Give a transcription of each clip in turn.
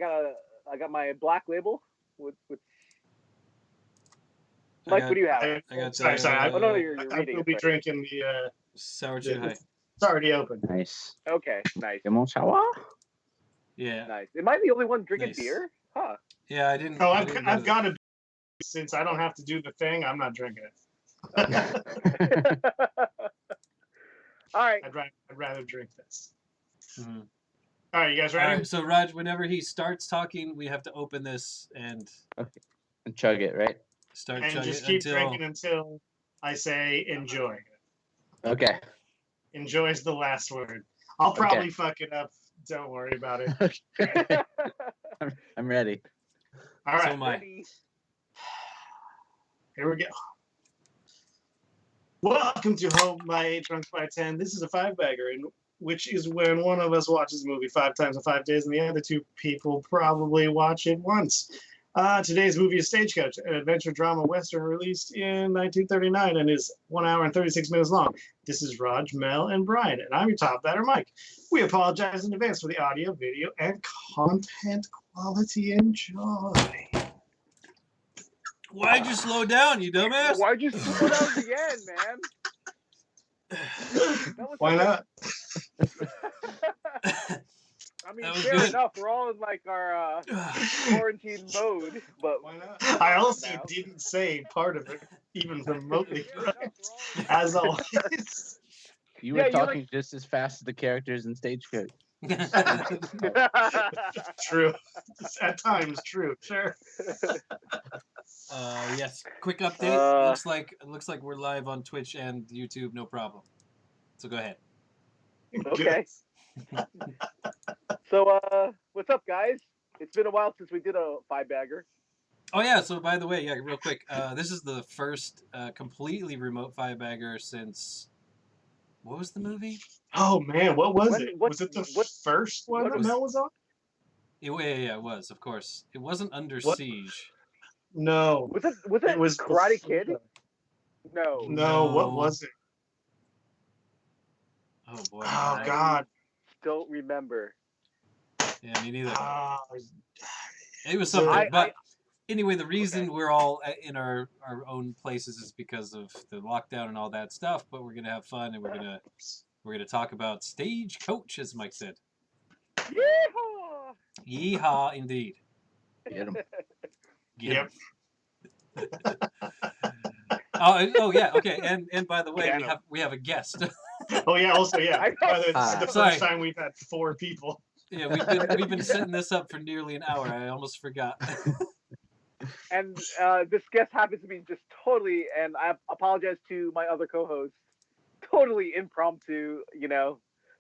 I got my black label with Mike. What do you have? I got sorry. Oh no, you're I reading will it. be Sorry. drinking Sour the Chai. it's already open. Nice. Okay, nice, Lemon sour? Yeah. nice. Am I the only one drinking Nice. beer? Huh. Yeah, I didn't. Oh, I didn't go I've to got to, since I don't have to do the thing, I'm not drinking it. All right. I'd rather drink this. Mhm. All right, you guys All ready? right, so Raj, whenever he starts talking, we have to open this and Okay. And chug it, right? start And chugging just keep until. drinking until I say enjoy. Okay. Enjoy is the last word. I'll probably fuck it up. Don't worry about it. Okay. I'm ready. All So right, am I. Ready. here we go. Welcome to Home by 8 Drunks by 10. This is a five-bagger, which is when one of us watches a movie 5 times in 5 days and the other two people probably watch it once. Today's movie is Stagecoach, an adventure drama western released in 1939 and is 1 hour and 36 minutes long. This is Raj, Mel, and Brian, and I'm your top batter, Mike. We apologize in advance for the audio, video, and content quality. Enjoy. Why'd you slow down, you dumbass? Why'd you slow down again, man? That was Why not? I mean, That was fair good. enough. We're all in like our quarantine mode, but Why not? I also didn't say part of it even remotely correct, as always. You were Yeah, you talking just as fast as the characters in Stagecoach. True. At times, true. Sure. Yes. Quick update. Looks like we're live on Twitch and YouTube. No problem. So go ahead. Okay. So, what's up, guys? It's been a while since we did a 5-bagger. Oh yeah. So by the way, yeah, real quick. This is the first completely remote 5-bagger since. What was the movie? Oh man, what was it? What- Was it the what- first one what that was- Mel was on? Yeah, it was. Of course, it wasn't Under What? Siege. No. Was it It was Karate before. Kid? No. No, what No. was it? Oh boy. Oh God. Don't remember. Yeah, me neither. Oh, It was So something. I- But anyway, the reason Okay. we're all in our own places is because of the lockdown and all that stuff. But we're gonna have fun and we're gonna talk about Stagecoach, as Mike said. Yeehaw! Yeehaw, indeed. Get 'em. Get Yep. 'em. Oh yeah, okay. And by the way, Get we have a guest. Oh yeah. Also yeah. I know. By the way, this is the Sorry. first time we've had 4 people. Yeah, we've been setting this up for nearly an hour. I almost forgot. And this guest happens to be just totally, and I apologize to my other co-host, totally impromptu,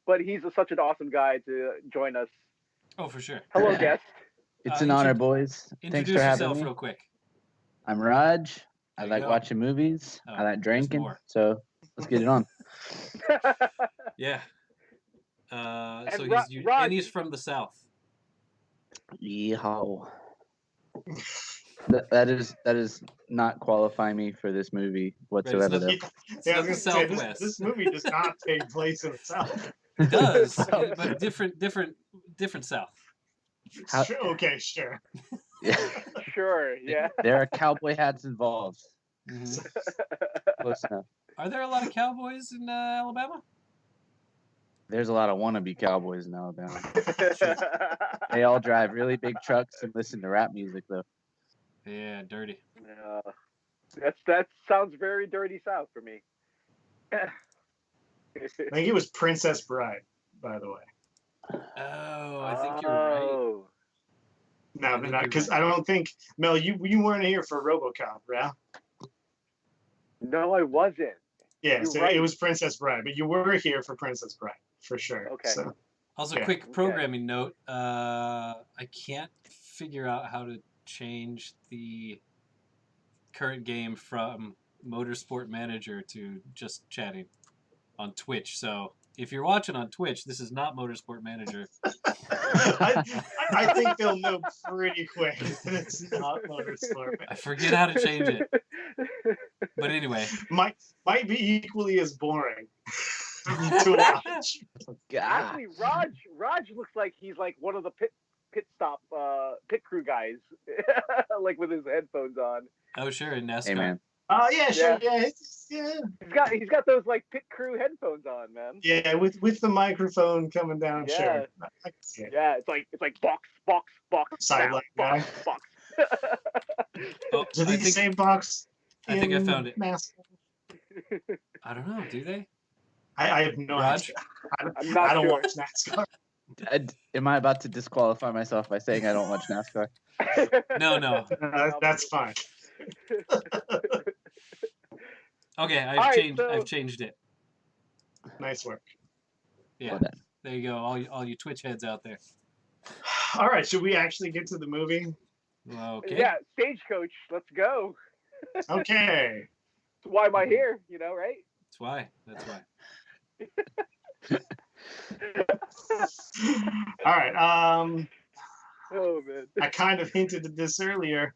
but he's such an awesome guy to join us. Oh, for sure. Hello, guest. It's an honor, Intro- boys. Thanks Introduce for having yourself me. real quick. I'm Raj. I There you like go. watching movies. Oh, I like there's drinking. more. So let's get it on. Yeah. So And and he's from the south. Yeehaw. That is not qualifying me for this movie whatsoever. not- though. It's Yeah, I not was the gonna say Southwest. this movie does not take place in the South. It does, but different south. How- Okay, sure. Yeah. Sure, yeah. There are cowboy hats involved. Mhm. Close enough. Are there a lot of cowboys in Alabama? There's a lot of wannabe cowboys in Alabama. They all drive really big trucks and listen to rap music, though. Yeah, dirty. That sounds very dirty South for me. I think it was Princess Bride, by the way. Oh, I think you're right. Oh. No, I but think not you're because right. I don't think Mel, you weren't here for RoboCop, right? No, I wasn't. Yeah, You're so right. it was Princess Bride, but you were here for Princess Bride for sure. Okay. So Also, Yeah. quick programming note. I can't figure out how to change the current game from Motorsport Manager to just chatting on Twitch. So if you're watching on Twitch, this is not Motorsport Manager. I think they'll know pretty quick that it's not Motorsport. I forget how to change it. But anyway. Might be equally as boring to watch. God. Actually, Raj looks like he's like one of the pit crew guys, like with his headphones on. Oh, sure, in NASCAR. Hey man, Oh yeah, sure, Yeah. yeah. He's got those like pit crew headphones on, man. Yeah, with the microphone coming down, Yeah. sure. I can see it. Yeah, it's like box, box, box, Sideline box, guy. box. Oh, Do these say box? I think I in found it. NASCAR? I don't know. Do they? I have no Raj? idea. I'm not I don't sure. watch NASCAR. am I about to disqualify myself by saying I don't watch NASCAR? No. That's fine. Okay, All right, so- I've changed it. Nice work. Yeah. Well done. There you go. All you Twitch heads out there. All right, should we actually get to the movie? Okay. Yeah, Stagecoach. Let's go. Okay. That's why am I here? You know, right? That's why. That's why. All right. Oh man. I kind of hinted at this earlier.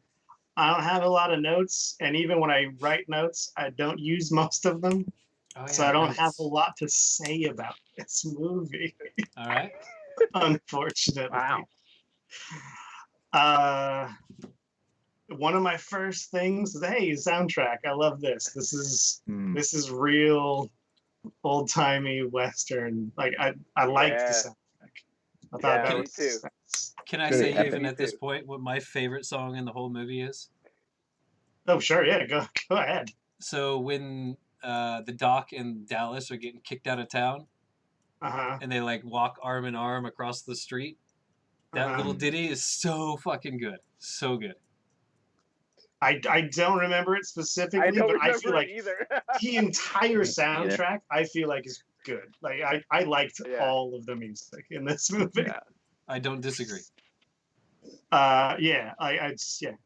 I don't have a lot of notes, and even when I write notes, I don't use most of them. Oh, yeah, So I don't have notes. a lot to say about this movie, All right. unfortunately. Wow. One of my first things is, hey, soundtrack. I love this. This is Mm. this is real old timey Western. Like I liked the Yeah. soundtrack. I thought Yeah, that me was too. Can I Really say epic. even Me at this too. point what my favorite song in the whole movie is? Oh sure, yeah, go ahead. So when the Doc and Dallas are getting kicked out of town Uh-huh. and they like walk arm in arm across the street, that little ditty is so fucking good. So good. I don't remember it I specifically, don't but I feel remember like it either. the entire either. soundtrack I feel like is good. Like I liked Yeah. all of the music in this movie. Yeah. I don't disagree. Yeah,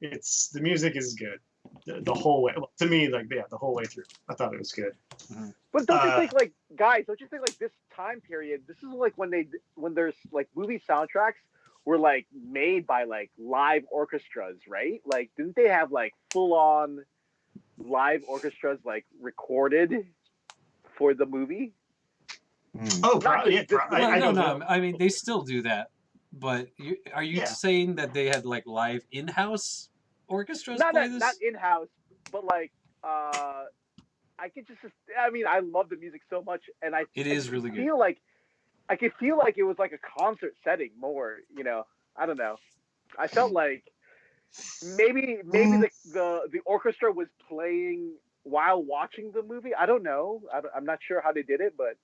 it's the music is good the whole way. Well, to me, like the whole way through, I thought it was good. But don't you think, like, guys? Don't you think, like, this time period? This is like when there's like movie soundtracks were like made by like live orchestras, right? Like, didn't they have like full on live orchestras like recorded for the movie? Mm. Oh, Not probably. Yeah, just this I movie. No, don't no. know. I mean, they still do that. But are you Yeah. saying that they had like live in-house orchestras Not play this? not in house, but like I could just. I mean, I love the music so much, and It is really good. feel like I could feel like it was like a concert setting more. You know, I don't know. I felt like maybe the orchestra was playing while watching the movie. I don't know. I'm not sure how they did it, but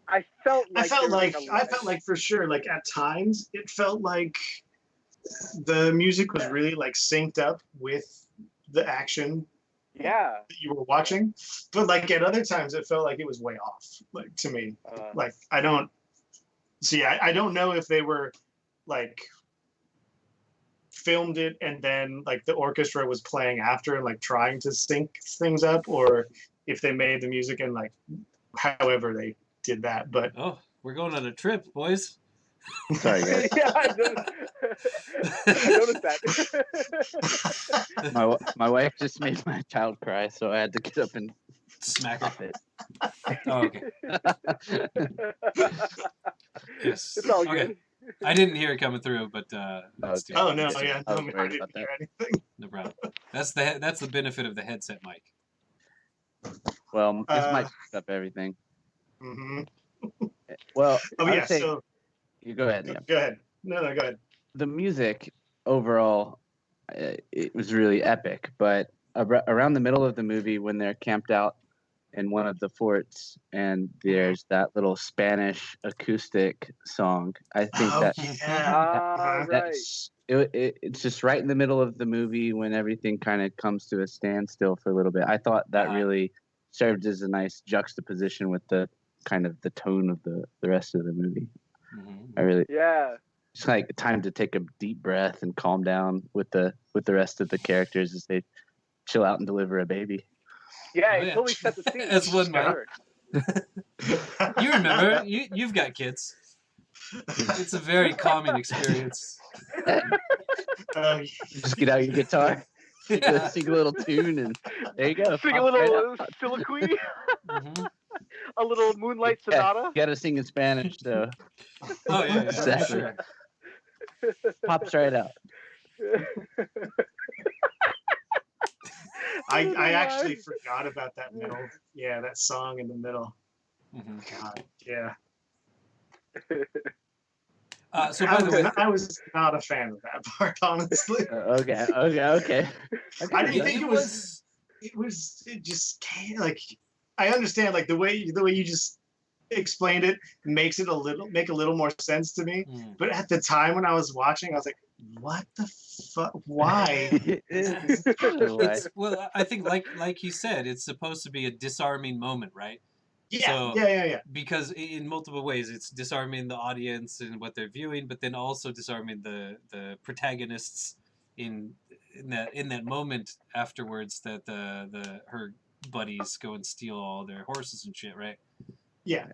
I felt like I felt like for sure, like at times it felt like the music was really like synced up with the action yeah. that you were watching, but like at other times it felt like it was way off. Like to me, like I don't know if they were like filmed it and then like the orchestra was playing after and like trying to sync things up, or if they made the music and like however they did that. But Oh, we're going on a trip, boys. Sorry, guys. Yeah, I noticed that. My wife just made my child cry, so I had to get up and Smack stop her. it. Oh, okay. Yes. It's all Okay. good. I didn't hear it coming through, but let's do it. oh no, Yeah, yeah, I no, was I worried didn't about hear that. anything. No problem. That's the benefit of the headset mic. Well, this might pick up everything. Mhm. Well, Oh I would yeah, say so you go ahead. Yeah. go ahead. No, go ahead. The music overall, it was really epic. But around the middle of the movie, when they're camped out in one of the forts, and there's that little Spanish acoustic song, I think that Ah, right. that's it's just right in the middle of the movie when everything kind of comes to a standstill for a little bit. I thought that really served as a nice juxtaposition with the kind of the tone of the rest of the movie. Mhm. I really Yeah. it's like time to take a deep breath and calm down with the rest of the characters as they chill out and deliver a baby. Yeah, Oh, it yeah. totally set the scene. As one might. Sure. You remember? You've got kids. It's a very calming experience. Just get out your guitar, Yeah. sing a little tune, and there you go. Sing a Pop right little out. soliloquy, Mhm. a little Moonlight Yeah, Sonata. you gotta sing in Spanish, though. Oh yeah, for Exactly. sure. Pops right out. I actually forgot about that middle. Yeah, that song in the middle. Mhm. God, yeah. So by the way, I was not a fan of that part, honestly. Okay. I didn't it, think it it was. was It just can't, like. I understand like the way you just explained it make a little more sense to me. mm. But at the time when I was watching, I was like, "What the fuck? Why?" It's well, I think like you said, it's supposed to be a disarming moment, right? Yeah, So yeah. because in multiple ways, it's disarming the audience and what they're viewing, but then also disarming the protagonists in in that moment afterwards that the her buddies go and steal all their horses and shit, right? Yeah.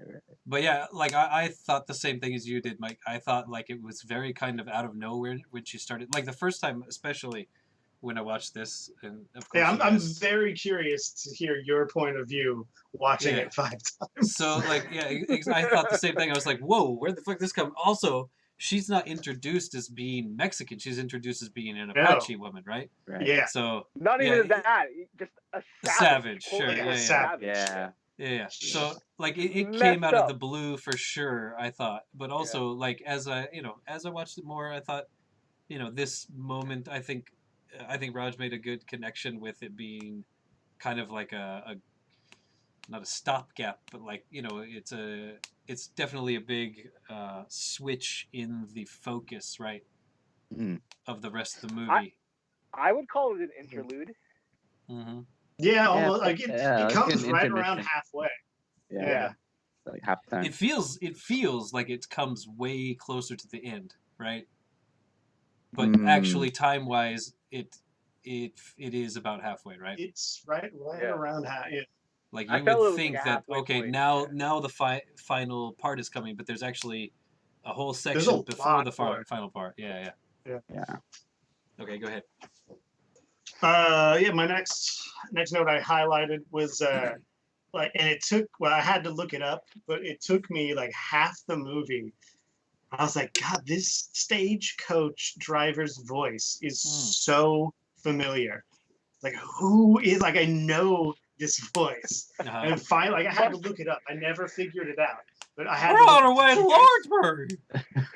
But yeah, like I thought the same thing as you did, Mike. I thought like it was very kind of out of nowhere when she started. Like the first time, especially when I watched this, and of course, Yeah, you I'm guys. very curious to hear your point of view watching Yeah. it 5 times. So like yeah, I thought the same thing. I was like, whoa, where the fuck did this come? Also, she's not introduced as being Mexican. She's introduced as being an Apache woman, right? Right. Yeah. So Not yeah, even that, just a a savage. savage, quote sure, unquote yeah, savage. Yeah. yeah. So like it Messed came out of up. the blue for sure. I thought, but also like as I watched it more, I thought this moment. I think Raj made a good connection with it being kind of like a not a stopgap, but like it's definitely a big switch in the focus, right, Mm. of the rest of the movie. I would call it an interlude. Mm-hmm. Yeah, almost like it like comes an right around intermission. halfway. Yeah. Yeah. Like halftime. It feels like it comes way closer to the end, right? But actually, time wise, it is about halfway, right? It's right Yeah. around half. Yeah. Like I you felt it would was like think a that halfway okay, point. now the final part is coming, but there's actually a whole There's section a before lot the more. final part. Yeah. Yeah. Okay, go ahead. Yeah, my next note I highlighted was like, and it took, well, I had to look it up, but it took me like half the movie. I was like, God, this stagecoach driver's voice is so familiar. Like, who is, like, I know this voice. Uh-huh. And finally, like, I had to look it up. I never figured it out. But I had We're to on our look, way did to you guys- Lawrenceburg.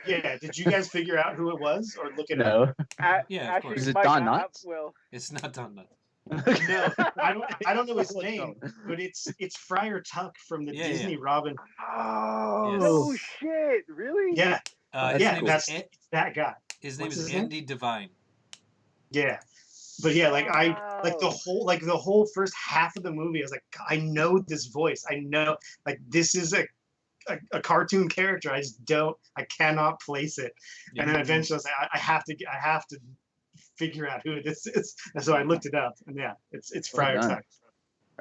Yeah, did you guys figure out who it was or look it up? No. Yeah, of Actually, course. Is it Mike, Don Knotts? well, It's not done that. No, I don't know his name, but it's Friar Tuck from the Yeah, Disney Robin. oh Yes. no shit, really? Yeah, His yeah, name that's is it's that guy. his name What's is his name? Andy Devine. Yeah, but yeah, like I like Wow. the whole first half of the movie. I was like, I know this voice. I know, like, this is a cartoon character. I cannot place it. Yeah. And then eventually I was like, I have to figure out who this is. And so I looked it up, and yeah, it's Friar done. Tuck.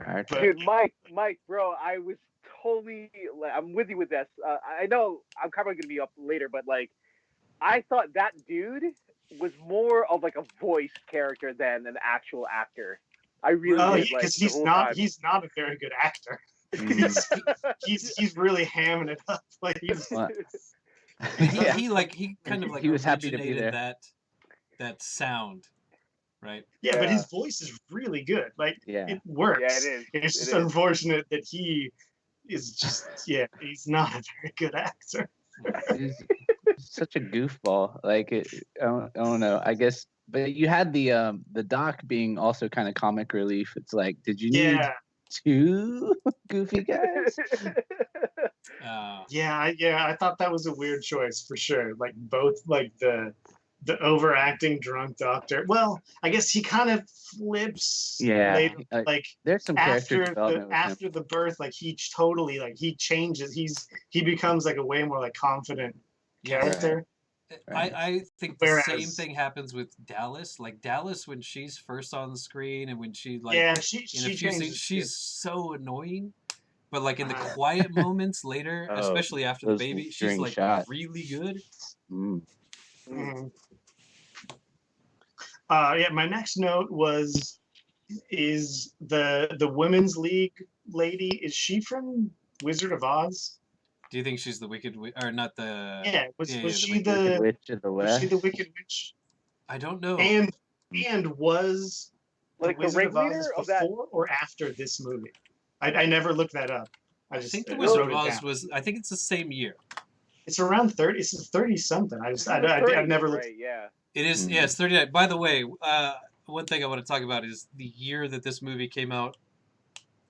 Right. But Dude, Mike, bro, I was totally. I'm with you with this. I know I'm probably gonna be up later, but like, I thought that dude was more of like a voice character than an actual actor. I really oh, did. yeah, Like because the whole time. he's not a very good actor. He's really hamming it up. Like he's What? But he kind of like He was happy to be originated there. that sound, right? yeah, but Yeah. his voice is really good. Like Yeah. it works. Yeah, it is. It's It just is. unfortunate that he is just he's not a very good actor. He's such a goofball. Like I don't know. I guess, but you had the doc being also kind of comic relief. It's like, did you need Yeah, two goofy guys? I thought that was a weird choice for sure. Like both like the overacting drunk doctor. Well, I guess he kind of flips Yeah, later, like there's some character after development with him. after the birth, like he totally like he changes. He becomes like a way more like confident character. Right. I think the Whereas- same thing happens with Dallas. Like Dallas, when she's first on the screen and when she like Yeah, she in a few changes. scenes, she's so annoying. But like in the Uh-huh. quiet moments later, Oh, especially after the those baby, she's string like shots. really good. Mm. Mhm. Yeah, my next note is the women's league lady. Is she from Wizard of Oz? Do you think she's the Wicked Witch, or not the? Yeah, was she Wicked the Witch of the was West. she the Wicked Witch? I don't know. And was Like the Wizard of Oz ringleader of that. before or after this movie? I never looked that up. I think the I Wizard wrote of it Oz down. was. I think it's the same year. It's around 30. It's 30 something. I've 30, never looked. Right, yeah. It is. Yeah, it's 39. By the way, one thing I want to talk about is the year that this movie came out.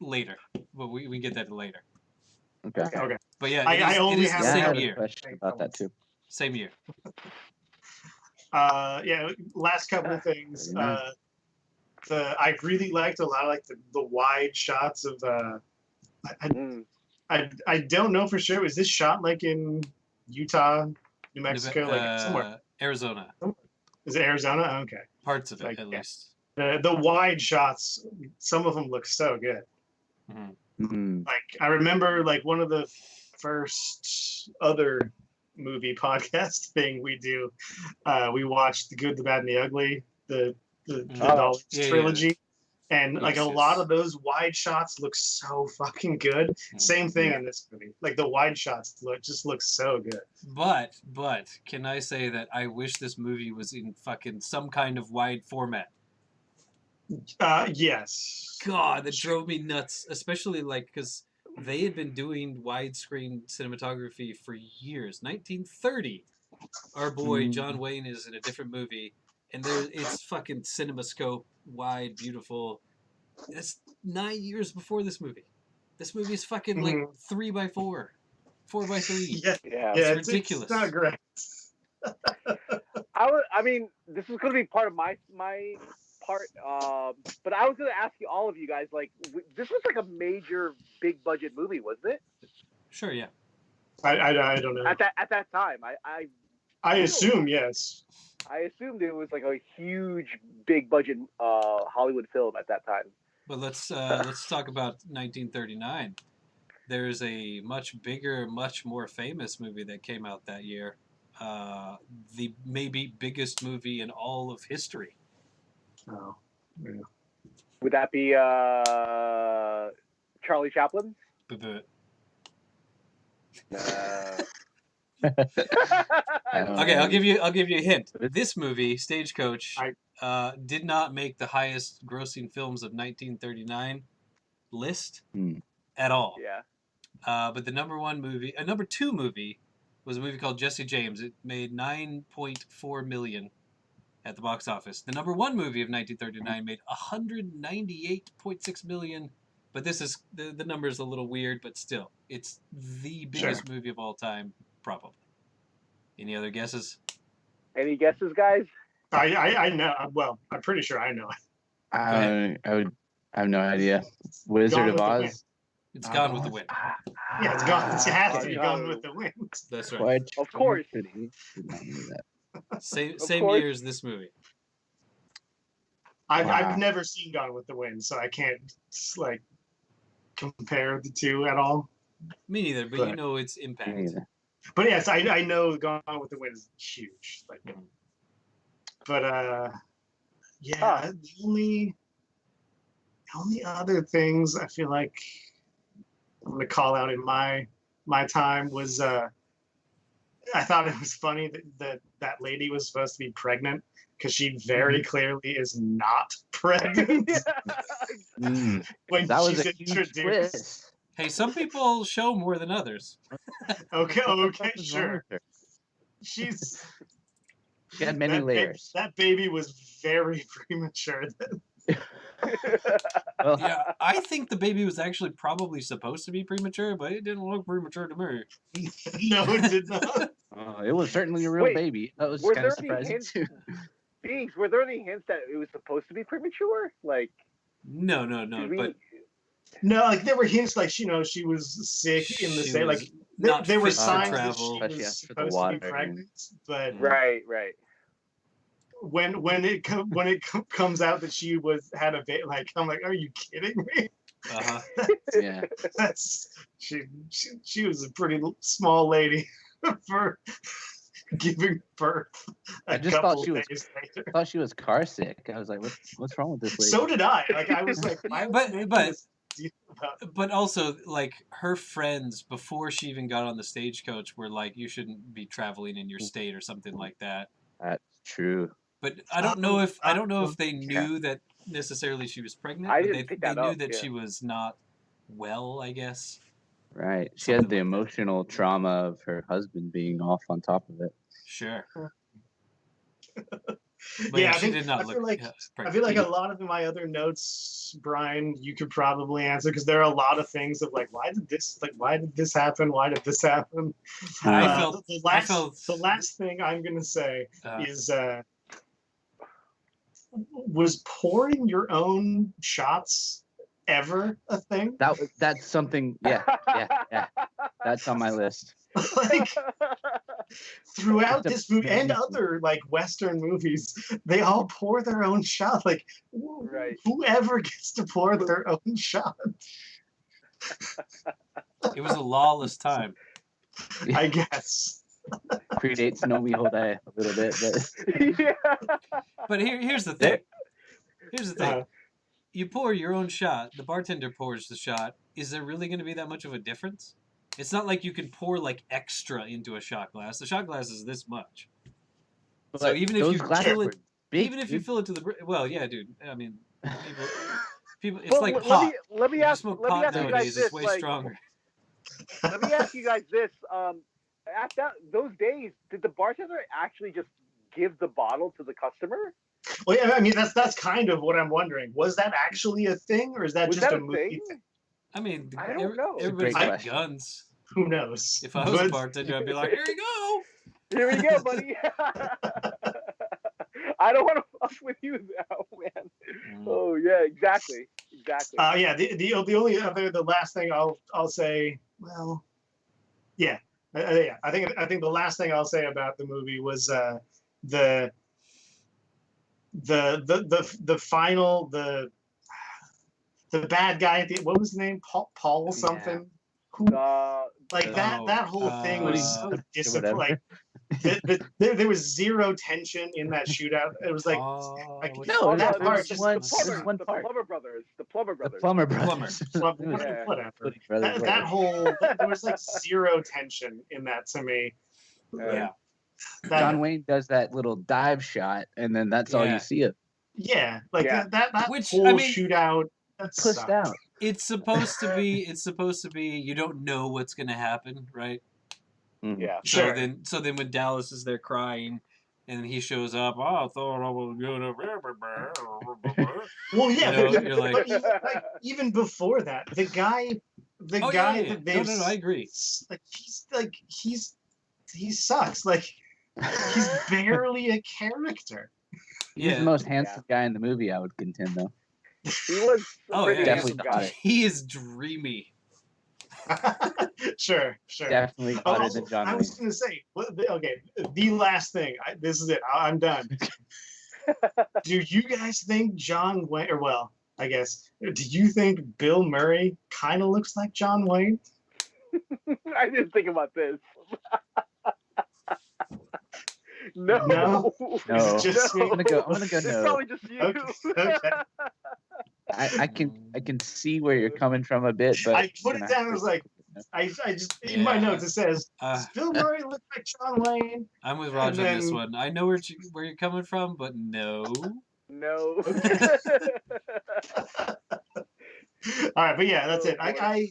Later, but we can get that later. Okay. Okay. But yeah, I only it is the have Yeah, I same had a year. question about that too. Same year. Yeah. Last couple of things. I really liked a lot of like the wide shots of. I don't know for sure. Was this shot like in Utah, New Mexico, like somewhere? Arizona. Is it Arizona? Okay. Parts of it, Like, at yeah. least. The wide shots, some of them look so good. Like I remember, like one of the first other movie podcast thing we do, we watched The Good, the Bad, and the Ugly, the Dolls trilogy, and like a lot of those wide shots look so fucking good. Same thing in this movie. Like the wide shots look so good. But can I say that I wish this movie was in fucking some kind of wide format? Yes. God, that drove me nuts. Especially like because they had been doing widescreen cinematography for years. 1930, our boy John Wayne is in a different movie, and it's fucking CinemaScope, wide, beautiful. That's 9 years before this movie. This movie is fucking like 3x4, 4x3. Yeah, it's ridiculous. It's not great. I mean, this is going to be part of my part, but I was going to ask all of you guys, like, this was like a major, big budget movie, wasn't it? Sure, yeah. I don't know. At that time, I assume yes. I assumed it was like a huge, big budget Hollywood film at that time. But let's talk about 1939. There's a much bigger, much more famous movie that came out that year. The maybe biggest movie in all of history. Oh, yeah. Would that be Charlie Chaplin? Okay, I'll give you a hint. This movie, Stagecoach, did not make the highest grossing films of 1939 list at all. Yeah. But the number two movie was a movie called Jesse James. It made $9.4 million at the box office. The number one movie of 1939 made $198.6 million. But this is the number is a little weird, but still, it's the biggest movie of all time, probably. Any other guesses? Any guesses, guys? I know. Well, I'm pretty sure I know it. I have no idea. Wizard of Oz. It's Gone with the Wind. Yeah, it's gone. It has to be Gone with the Wind. That's right. Of course. Same year as this movie. I've never seen Gone with the Wind, so I can't like compare the two at all. Me neither, but you know its impact. But yes, I know Gone with the Wind is huge. Like, but the only other things I feel like I'm gonna call out in my time was I thought it was funny that lady was supposed to be pregnant because she very clearly is not pregnant. When that was she's a huge introduced. twist. Hey, some people show more than others. Okay, sure. She had many layers. That baby was very premature then. Well, Yeah, I think the baby was actually probably supposed to be premature, but it didn't look premature to me. No, it did not. it was certainly a real baby. That was kind of surprising too. Beings, were there any hints that it was supposed to be premature? Like, no, but no, like there were hints, like she was sick in the state. Like there were signs that she was supposed to be pregnant, but right. When it comes out that she had a baby, like I'm like, are you kidding me? Yeah, she was a pretty small lady for giving birth. I just thought she was car sick. I was like, what's wrong with this lady? So did I. Like I was like, but But also, like, her friends, before she even got on the stagecoach, were like, you shouldn't be traveling in your state or something like that. That's true. But I don't know if they Yeah. knew that necessarily she was pregnant, I but didn't pick they that knew up, that yeah. she was not well, I guess. Right. She had Something the like that. emotional trauma of her husband being off on top of it. Sure. But Yeah, she did not I look feel like pregnant. a lot of my other notes, Brian, you could probably answer because there are a lot of things of like, why did this happen? Why did this happen? I Uh, felt The last thing I'm gonna say is was pouring your own shots ever a thing? That's something. Yeah. That's on my list. Like throughout It's this movie and amazing. other like Western movies, they all pour their own shot. Like Right. whoever gets to pour their own shot, it was a lawless time. I guess. Predates No Me Hodai a little bit, but Yeah. But here's the thing. Here's the thing. Uh, You pour your own shot. The bartender pours the shot. Is there really going to be that much of a difference? It's not like you can pour like extra into a shot glass. The shot glass is this much. So even if those you glasses fill were it, big, even if you dude. fill it to the well, yeah, dude. I mean, people. It's But like let pot. me If you ask smoke you pot guys nowadays, this. it's way Like, stronger. let me ask you guys this. At those days, did the bartender actually just give the bottle to the customer? well, yeah, I mean that's kind of what I'm wondering. Was that actually a thing, or is that Was just that a a movie thing? I mean, I don't know. everybody's great got question. guns. Who knows? If I was a But- bartender, I'd be like, here you go. Here you go, buddy. I don't want to fuck with you now, man. Oh yeah, exactly. yeah, the only other the last thing I'll say, well, yeah, yeah, I think the last thing I'll say about the movie was the final the bad guy at the, what was his name, Paul something, who like that whole thing was so disappointing. There was zero tension in that shootout. It was like No, that there part was just one the part. Plumber Brothers. The Plumber The Brothers. Plumber Brothers. Yeah. whatever. Brothers, That whole there was like zero tension in that to me. Yeah. John Wayne does that little dive shot, and then that's all Yeah. you see of Yeah, like Yeah. that Which, whole I mean, shootout. That's pushed out. It's supposed to be. It's supposed to be. You don't know what's going to happen, right? Yeah. Sure. So then when Dallas is there crying, and he shows up, I thought I was gonna. Well, yeah, You know, you're like- but even before that, the guy Oh, that yeah. they've No, I agree. he sucks. Like he's barely a character. He's the most handsome guy in the movie, I would contend, though. He was a Oh, pretty yeah, handsome definitely guy. got it. He is dreamy. Sure. Definitely hotter than John I Wayne. was gonna say, okay, the last thing. This is it. I'm done. Do you guys think John Wayne, or well, I guess, do you think Bill Murray kind of looks like John Wayne? I didn't think about this. No. No? No. Just No. me? I'm gonna go It's no. probably just you. Okay. I can see where you're coming from a bit, but I put it down. I was like, I just in my Yeah. notes it says, does Bill Murray look like John Wayne? I'm with Raj on this then- one. I know where you're coming from, but no. No. All right, but yeah, that's it. Oh, boy.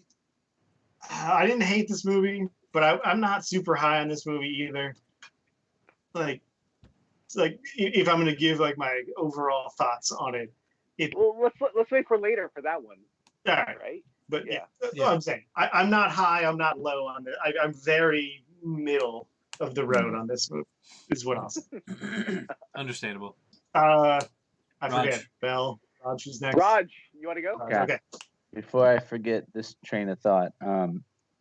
I didn't hate this movie, but I'm not super high on this movie either. Like, it's like if I'm gonna give like my overall thoughts on it, Well, let's wait for later for that one. all right. Right? But yeah, that's Yeah. what I'm saying. I'm not high. I'm not low on it. I'm very middle of the road on this movie. Is what I'll say. Understandable. I Raj. forget. Bell. Raj, who's next? Raj, you want to go? Raj, okay. Before I forget this train of thought,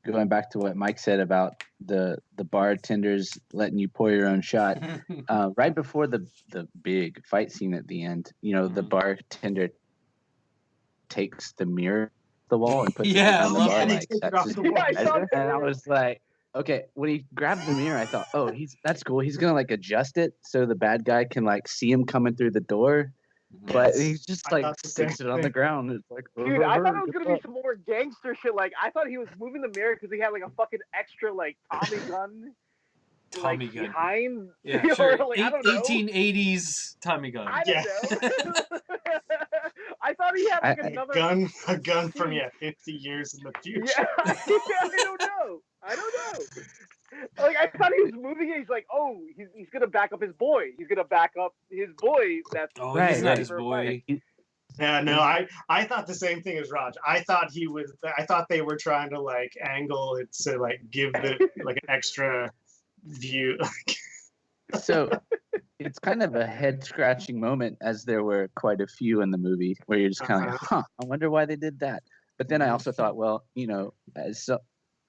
going back to what Mike said about the bartenders letting you pour your own shot, right before the big fight scene at the end, the Mhm. bartender takes the mirror off the wall and puts Yeah, it I on the love bar that. They like take it that's off his the wall. Yeah, I saw treasure. that. And I was like, okay, when he grabbed the mirror, I thought, oh, that's cool. He's gonna like adjust it so the bad guy can like see him coming through the door. But Yes, he just I like thought the same sticks it on the thing. ground. It's like, Dude, I thought it was good gonna be luck. some more gangster shit. Like, I thought he was moving the mirror because he had like a fucking extra like Tommy gun, like Tommy gun. behind. Yeah, or, sure. like, I don't know. 1880s Tommy gun. I Yeah. don't know. I thought he had like I- another A gun from piece. 50 years in the future. Yeah, I don't know. I don't know. Like, I thought he was moving it. He's like, oh, he's gonna back up his boy. He's gonna back up his boy. That's Oh, Right, he's not right. his boy. Yeah, no, I thought the same thing as Raj. I thought they were trying to like angle it to like give the like an extra view. So it's kind of a head scratching moment, as there were quite a few in the movie where you're just kind of like, I wonder why they did that. But then I also thought, well, so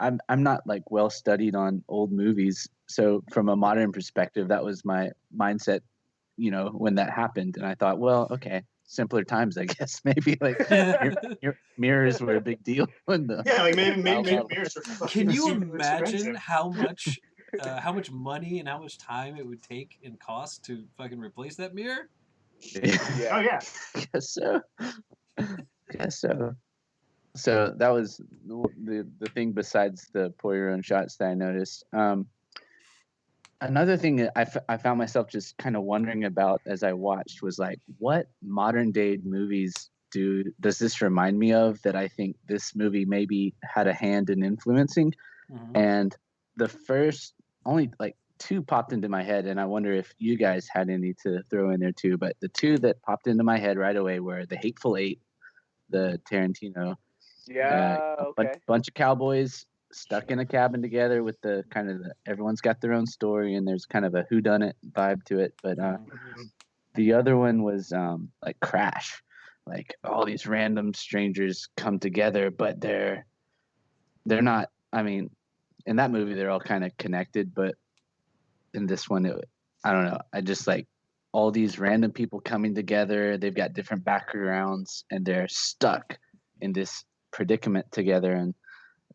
I'm not like well studied on old movies, so from a modern perspective, that was my mindset, when that happened, and I thought, well, okay, simpler times, I guess. Maybe like your mirrors were a big deal when the Yeah, like maybe Wow. mirrors are fucking Can you super imagine expensive. how much money and how much time it would take and cost to fucking replace that mirror? yeah. Oh yeah. guess so. Guess so. So that was the thing besides the pour your own shots that I noticed. Another thing that I found myself just kind of wondering about as I watched was like, what modern day movies does this remind me of that I think this movie maybe had a hand in influencing? Mhm. And the first, only like two popped into my head, and I wonder if you guys had any to throw in there too. But the two that popped into my head right away were The Hateful Eight, the Tarantino. Yeah. Okay. Bunch of cowboys stuck in a cabin together with the kind of everyone's got their own story, and there's kind of a whodunit vibe to it. But the other one was like Crash, like all these random strangers come together, but they're not. I mean, in that movie they're all kind of connected, but in this one, I don't know. I just like all these random people coming together. They've got different backgrounds, and they're stuck in this predicament together, and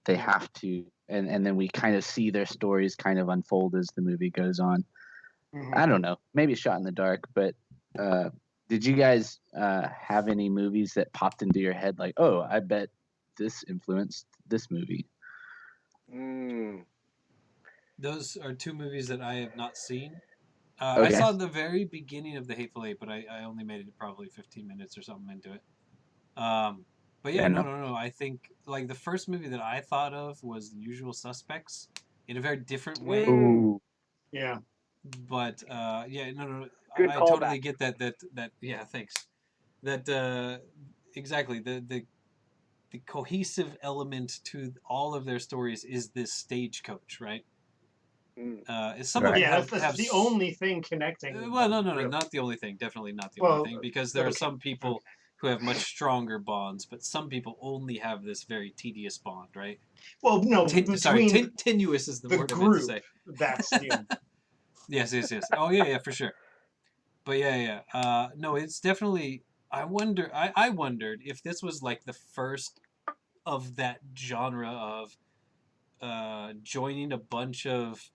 they have to. And then we kind of see their stories kind of unfold as the movie goes on. I don't know. Maybe it's shot in the dark, but did you guys have any movies that popped into your head like, oh, I bet this influenced this movie? Those are two movies that I have not seen. Okay. I saw the very beginning of The Hateful Eight, but I only made it probably 15 minutes or something into it. But yeah, Fair no. I think like the first movie that I thought of was The Usual Suspects in a very different way. Ooh. Yeah. But yeah, no. Good I callback. totally get that. Yeah, thanks. That exactly the cohesive element to all of their stories is this stagecoach, right? Some of Right. them Yeah, have that's the only thing connecting. well, no, really. not the only thing. Definitely not the Well, only thing, because there are okay. some people who have much stronger bonds, but some people only have this very tedious bond, right? Well, no, between tenuous is the the word I meant to group, say. that's Yes. Oh yeah, for sure. But yeah. No, it's definitely. I wondered if this was like the first of that genre of joining a bunch of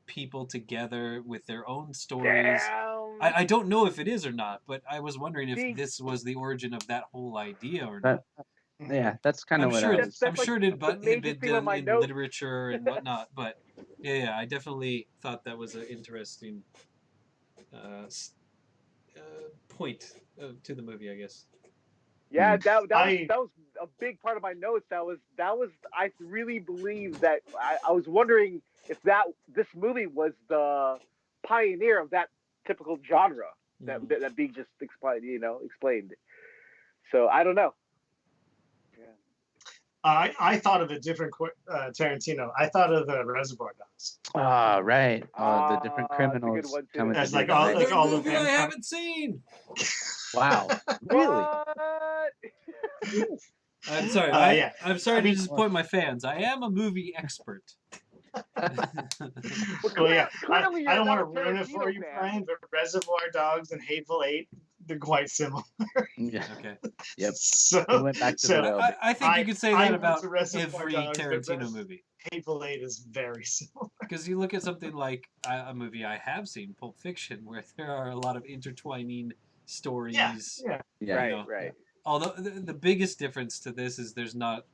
people together with their own stories. Damn. I don't know if it is or not, but I was wondering if See, this was the origin of that whole idea or That, not. yeah, that's kind of I'm what sure I it, was. I'm that's like sure it the had major been theme of done my in note. literature and whatnot, but yeah, I definitely thought that was an interesting point to the movie, I guess. Yeah, that I was a big part of my notes. That was I really believe that I was wondering if this movie was the pioneer of that typical genre that Big just explained. So I don't know. I thought of a different Tarantino. I thought of Reservoir Dogs. Ah, right. The different It's a good criminals one too. coming As like together. all Another all of movie them. I haven't seen. Wow. Really? What? I'm sorry. Yeah. I'm sorry I mean- to disappoint my fans. I am a movie expert. Well, yeah. Clearly I you're don't not want to a ruin it for Tarantino you, fan. Brian, but Reservoir Dogs and Hateful Eight, they're quite similar. Yeah. Okay. Yep. So We went back to the well. I think you could say that I went about to Reservoir every Dogs, but Tarantino movie. Hateful Eight is very similar. Because you look at something like a movie I have seen, Pulp Fiction, where there are a lot of intertwining stories. Yeah. Yeah. Right, You know, right. although the biggest difference to this is there's not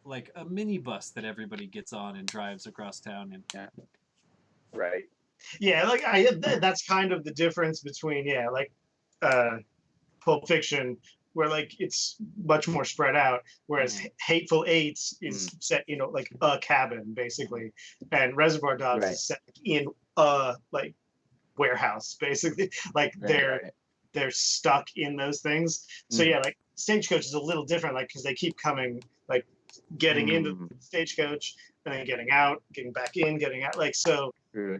like a minibus that everybody gets on and drives across town in. Right. Yeah, like that's kind of the difference between like Pulp Fiction, where like it's much more spread out, whereas Hateful Eight is set, like a cabin basically, and Reservoir Dogs Right. is set in a like warehouse basically, like Right. they're stuck in those things. So yeah, like Stagecoach is a little different, like because they keep coming, like getting into the Stagecoach and then getting out, getting back in, getting out, like so. True.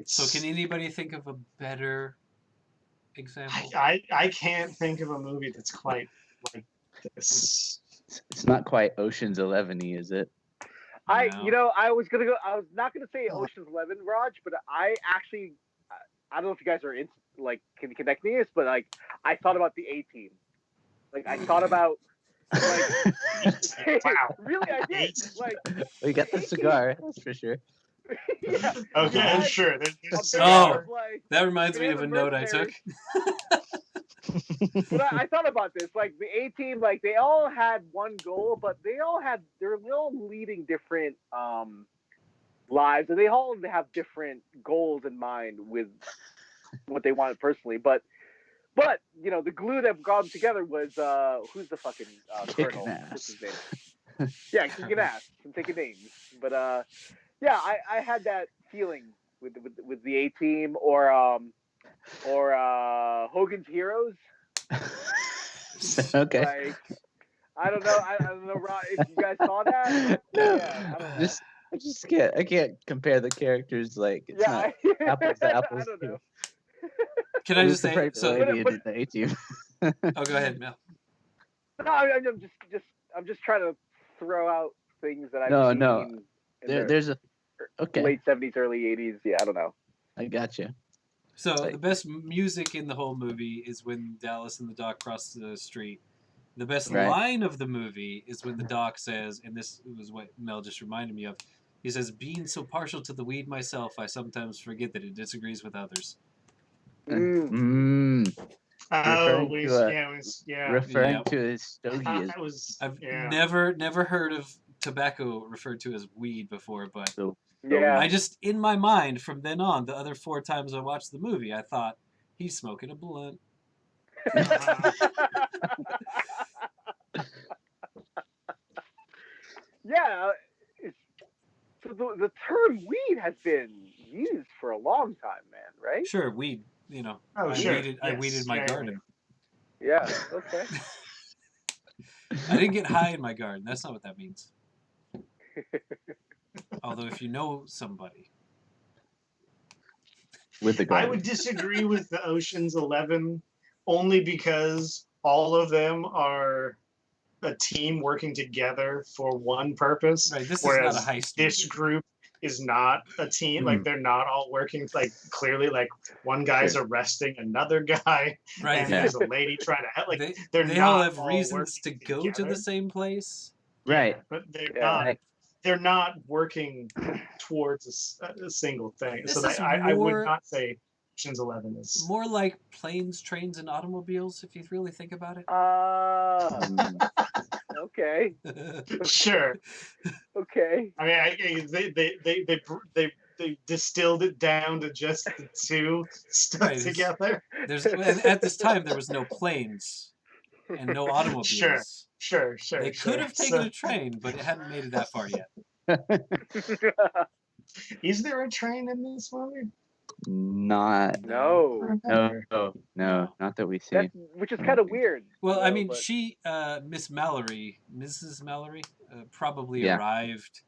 So can anybody think of a better example? I can't think of a movie that's quite like this. It's not quite Ocean's 11-y, is it? No. I was not gonna say Ocean's 11, Raj, but I actually, I don't know if you guys are in, like, can connect me this, but like, I thought about the A-Team. Like, I thought about, like, Wow. really, I did. Like, We got the cigar, that's for sure. yeah. Okay, Yeah. sure. There's A a big cigar. ass, like, That reminds me of a note I mercenary. took. But I thought about this. Like the A-Team, like they all had one goal, but they all leading different lives, and they all have different goals in mind with what they wanted personally. But the glue that got them together was who's the fucking Kicking colonel? ass. What's his name? Yeah, kicking ass. I'm taking names, but yeah, I had that feeling with the A-Team or Hogan's Heroes. Okay. Like, I don't know. I don't know, Rod, if you guys saw that. No. Yeah, I don't know. I can't compare the characters, like it's not apples to apples. I don't know. Can I just say Compared to so? Lady and the A-Team. Oh, go ahead, Mel. No, I'm just trying to throw out things that I've No, seen. no. In There's a okay. late 70s, early 80s. Yeah, I don't know. I got you. So Like- the best music in the whole movie is when Dallas and the Doc cross the street. The best Right. line of the movie is when the Doc says, and this was what Mel just reminded me of. He says, "Being so partial to the weed myself, I sometimes forget that it disagrees with others." Mm. Oh, Referring Yeah. to his stogie. I was. I've Yeah. never heard of tobacco referred to as weed before, but Yeah. I just, in my mind, from then on, the other 4 times I watched the movie, I thought, he's smoking a blunt. Yeah. So the term weed has been used for a long time, man. Right? Sure, weed, Oh, I sure. weeded my Yeah, garden. Yeah. Okay. I didn't get high in my garden. That's not what that means. Although if you know somebody. With the I garden. would disagree with the Ocean's 11 only because all of them are a team working together for one purpose. Right, this whereas is not a heist this movie. group is not a team. Like they're not all working. Like clearly, like one guy's arresting another guy, Right. and Yeah. there's a lady trying to help. Like They not all have all reasons to working go to together. the same place. Right. But they're Yeah. not. Like, They're not working towards a single thing. This So is I would more- not say Ocean's 11 is. More like planes, trains, and automobiles, if you really think about it. Okay. Sure. Okay. I mean, they distilled it down to just the two stuck Right, it's- together. And at this time, there was no planes and no automobiles. Sure. They could have taken a train, but it hadn't made it that far yet. Is there a train in this movie? not. No. No, not that we see. That's, which is kind of weird. Well, you I know, mean, but- she, Mrs. Mallory, probably Yeah. arrived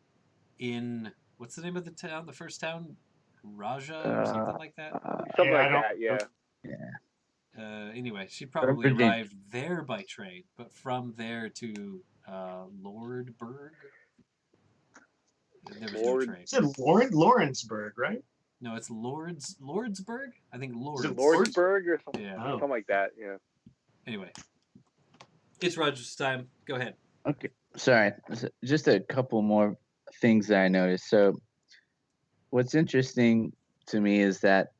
in, what's the name of the town, the first town? Raja or something like that? something Yeah, I like don't- that. Yeah. Anyway, she probably Virginia. arrived there by train, but from there to Lordburg, there was Lord- no train. Is it Lawrenceburg, right? No, it's Lordsburg? I think Lords. Is it Lordsburg or something? Yeah. Oh. Something like that. Yeah. Anyway, it's Roger's time. Go ahead. Okay, sorry. Just a couple more things that I noticed. So, what's interesting to me is that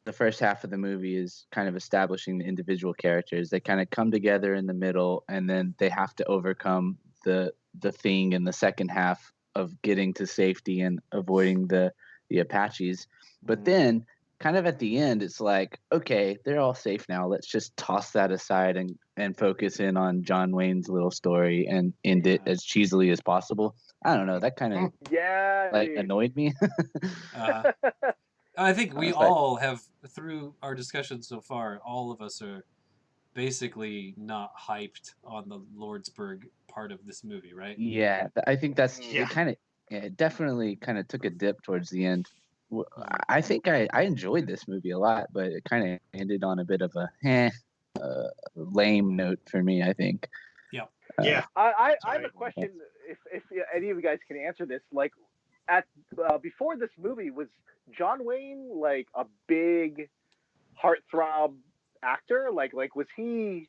the first half of the movie is kind of establishing the individual characters. They kind of come together in the middle, and then they have to overcome the thing in the second half of getting to safety and avoiding the Apaches. But then, kind of at the end, it's like, okay, they're all safe now. Let's just toss that aside and focus in on John Wayne's little story and end it as cheesily as possible. I don't know. That kind of Yeah, like dude. annoyed me. I think we was like- all have, through our discussion so far, all of us are basically not hyped on the Lordsburg part of this movie, right? Yeah, I think that's Yeah. it. Kind of, yeah, it definitely kind of took a dip towards the end. I think I enjoyed this movie a lot, but it kind of ended on a bit of a lame note for me. I think. Yeah. I have Sorry. a question. If any of you guys can answer this, like at before this movie, was John Wayne like a big heartthrob actor? Like was he?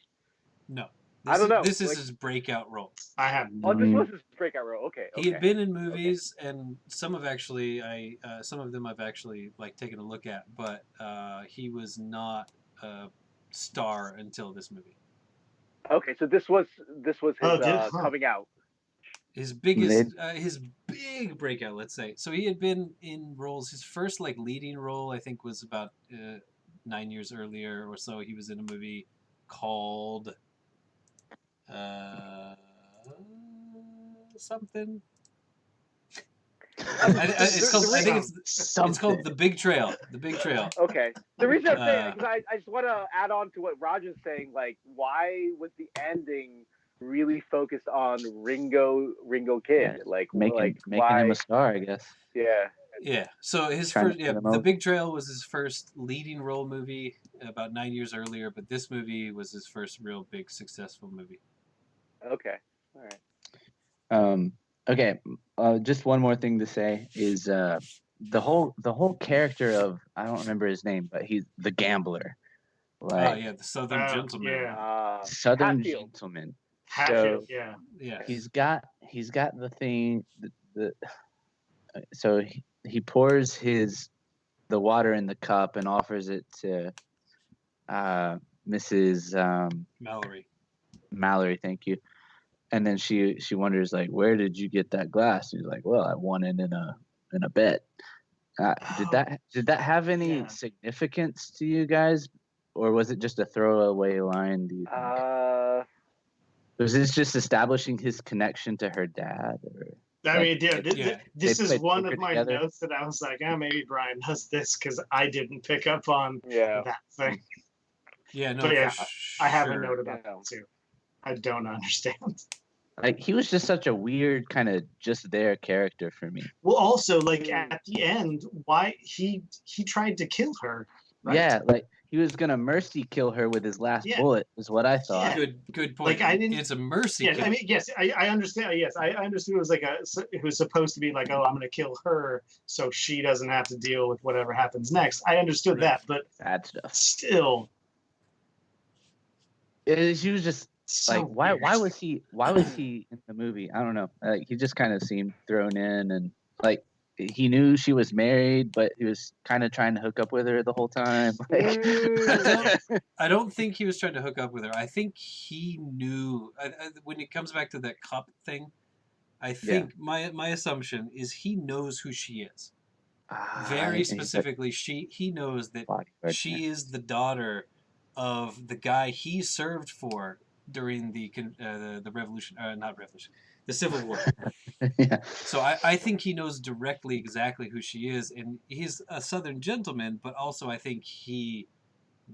No. I don't know. This is Like- his breakout role. I have Oh, this Mm. was his breakout role. Okay. He had been in movies, and some of them I've actually like taken a look at, but he was not a star until this movie. Okay, so this was his huh. coming out. His biggest, his big breakout, let's say. So he had been in roles. His first like leading role, I think, was about 9 years earlier or so. He was in a movie called something. It's called The Big Trail. The Big Trail. Okay. The reason I'm saying it, because I just want to add on to what Roger's saying. Like, why was the ending really focused on Ringo Kid? Yeah, Like, making why? him a star, I guess. Yeah. Yeah. So his Trying to first, get him The over. Big Trail was his first leading role movie about 9 years earlier, but this movie was his first real big successful movie. Okay. All right. Okay. Just one more thing to say is the whole character of, I don't remember his name, but he's the gambler. Like, Oh yeah, the Southern Gentleman. yeah. Southern Hatfield. gentleman. Hatfield, So yeah. Yeah. he's got the thing. So he pours the water in the cup and offers it to Mrs. Mallory. Thank you. And then she wonders, like, where did you get that glass? And he's like, well, I won it in a bet. Did that have any significance to you guys, or was it just a throwaway line? Do you think? Was this just establishing his connection to her dad? Or I mean, this They is played one poker of my together? notes that I was like, maybe Brian does this because I didn't pick up on that thing. Yeah, no, But yeah, for I have a sure. note about that too. I don't understand. Like, he was just such a weird kind of just there character for me. Well, also, like at the end, why he tried to kill her. Right? Yeah, like he was gonna mercy kill her with his last bullet, is what I thought. Good point. Like, I didn't. It's a mercy. Yeah, kill. I mean, yes, I understand. Yes, I understood. It was like it was supposed to be like, oh, I'm going to kill her so she doesn't have to deal with whatever happens next. I understood that, but bad stuff. Still, She was just so like, why weird. was he in the movie? I don't know. Like, he just kind of seemed thrown in, and like he knew she was married, but he was kind of trying to hook up with her the whole time. Like, I don't think he was trying to hook up with her. I think he knew. When it comes back to that cup thing, I think my assumption is he knows who she is. Very specifically, he knows that she is the daughter of the guy he served for during the revolution, not revolution, the Civil War. Yeah. So I think he knows directly exactly who she is, and he's a Southern gentleman, but also I think he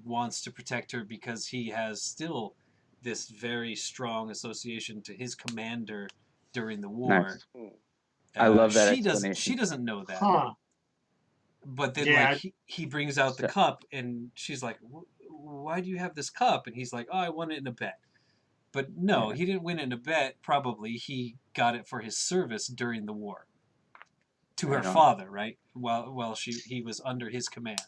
wants to protect her because he has still this very strong association to his commander during the war. Nice. I love that She explanation. doesn't know that. Huh. But then, like, he brings out the cup, and she's like, "Why do you have this cup?" And he's like, "Oh, I won it in a bet." But no, he didn't win it in a bet. Probably he got it for his service during the war to her father, right? While he was under his command.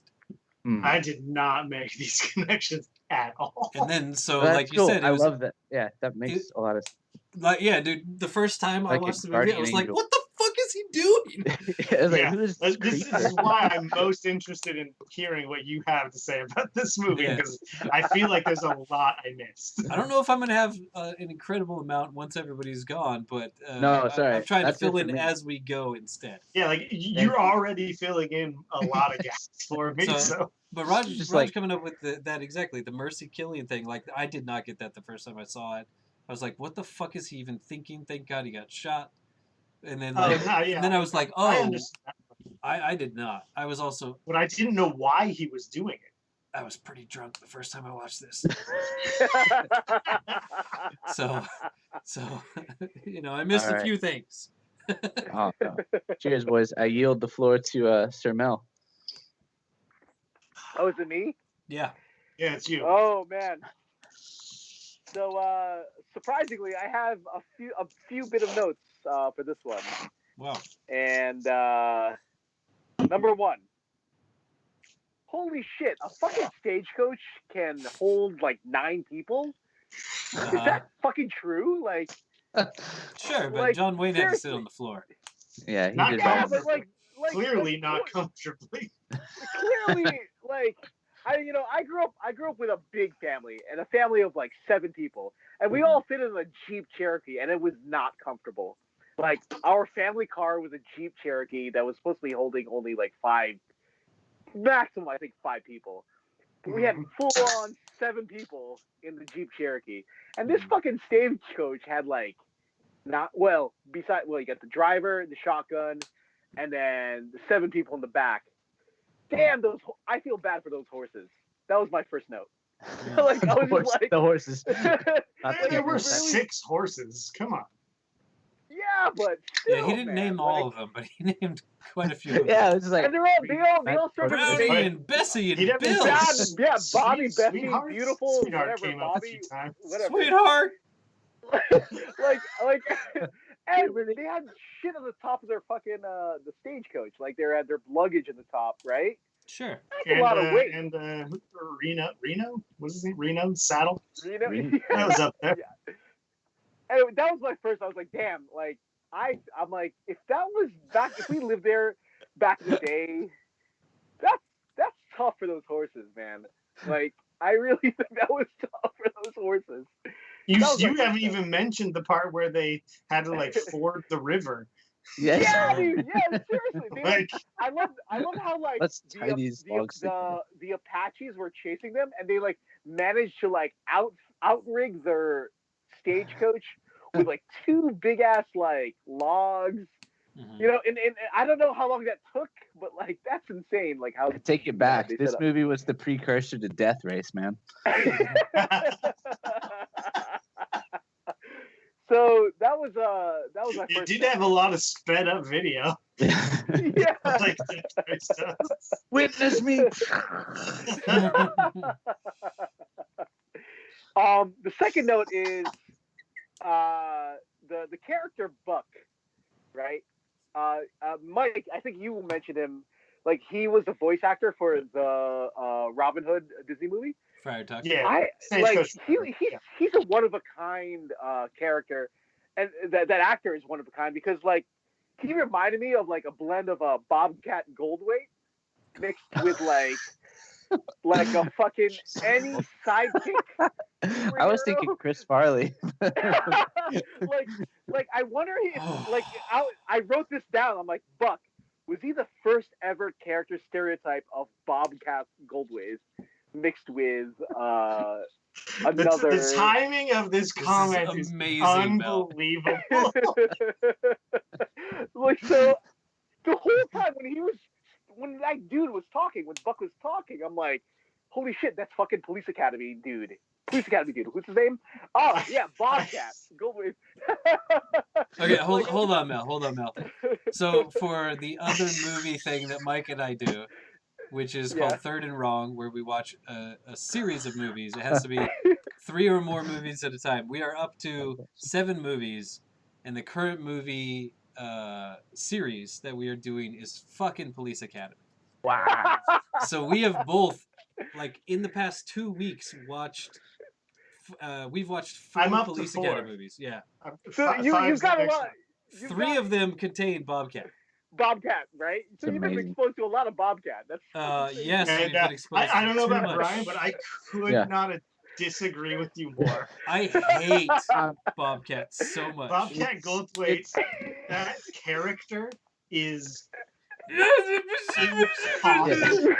I did not make these connections at all. And then, so That's like you cool. said, I love that. Yeah, that makes a lot of sense. Like, yeah, dude. The first time I watched the movie, I was like, "What the fuck is he doing? I was like, Yeah, who is this this is creeper? why I'm most interested in hearing what you have to say about this movie Yeah. because I feel like there's a lot I missed. I don't know if I'm gonna have an incredible amount once everybody's gone, but No, sorry. I'm trying to That's it fill for in me. as we go instead. Yeah, like Thank you're you. already filling in a lot of gaps for me. So- So But Raj Just coming up with that exactly, the Mercy Killian thing. Like, I did not get that the first time I saw it. I was like, what the fuck is he even thinking? Thank God he got shot. And then like, and then I was like, I oh, understand, I did not. I was also, but I didn't know why he was doing it. I was pretty drunk the first time I watched this. So, I missed All a right. few things. Oh, no. Cheers, boys. I yield the floor to Sir Mel. Oh, is it me? Yeah. Yeah, it's you. Oh man. So surprisingly, I have a few bit of notes for this one. Wow. And number one, holy shit, a fucking stagecoach can hold like 9 people? Is that fucking true? Like, Sure, but like, John Wayne had to sit seriously. on the floor. Yeah, he Not did Yeah, that. but like Clearly not like, comfortably. clearly, like, I grew up with a big family and a family of like 7 people, and we all fit in a Jeep Cherokee, and it was not comfortable. Like, our family car was a Jeep Cherokee that was supposed to be holding only like 5, maximum, I think 5 people. But we had full on 7 people in the Jeep Cherokee, and this fucking stagecoach had like you got the driver, the shotgun, and then the 7 people in the back. Damn, I feel bad for those horses. That was my first note. Like, I was just like, the horses. There were really- 6 horses. Come on. yeah, but still, Yeah, he didn't man, name all like, of them, but he named quite a few of them. Yeah, it's just like and they all started with Brownie names. and Bessie He and definitely Bill. said Yeah, Bobby, Bessie, Sweetheart? beautiful, Sweetheart whatever, came up a Bobby, few times. whatever. Sweetheart. like, and they had shit on the top of their fucking the stagecoach. Like, they had their luggage in the top, right? Sure. That's a lot of weight. And Reno? What's his name? Reno? Saddle? You know? Really? That was up there. Yeah. And that was my first. I was like, damn. Like, I'm like, if we lived there back in the day, that's tough for those horses, man. Like, I really think that was tough for those horses. You That was my haven't first even mentioned the part where they had to like ford the river. yes. Yeah, dude. Yeah, seriously. They, Like, I love how like Let's tie these logs together. the Apaches were chasing them, and they like managed to like outrig their stagecoach with like 2 big ass like logs. Mhm. You know, and I don't know how long that took, but like that's insane. Like how I take it back. they This set up. movie was the precursor to Death Race, man. So that was my you first. did have a lot of sped up video. Yeah. Like that type stuff. Witness me. The second note is the character Buck, right? Mike, I think you mentioned him. Like, he was the voice actor for the Robin Hood Disney movie. Friar Tuck. Yeah. Stagecoach. He's a one of a kind character, and that actor is one of a kind because like he reminded me of like a blend of a Bobcat Goldthwait mixed with like a fucking any sidekick. I was thinking Chris Farley. like I wonder if like I wrote this down. I'm like, Buck, was he the first ever character stereotype of Bobcat Goldthwait mixed with another? The timing of this comment is amazing, Mel. unbelievable. Like, so the whole time when that dude was talking, when Buck was talking, I'm like, holy shit, that's fucking Police Academy dude. Who's his name? Oh yeah, Bobcat Goldthwait. Okay, hold on, Mel. So for the other movie thing that Mike and I do, which is called Third and Wrong, where we watch a series of movies. It has to be 3 or more movies at a time. We are up to 7 movies, and the current movie series that we are doing is fucking Police Academy. Wow. So we have both, like, in the past 2 weeks, we've watched 4 I'm up to Police 4. Academy movies. Yeah. So you've got a lot. 3 of them contain Bobcat. Bobcat, right? It's So you've been amazing. exposed to a lot of Bobcat. That's fucking crazy. Yes, And we've been exposed I to don't know too about much. Brian, but I could Yeah. not disagree with you more. I hate Um, Bobcat so much. Bobcat It's- Goldthwait, it's- that character is impossible.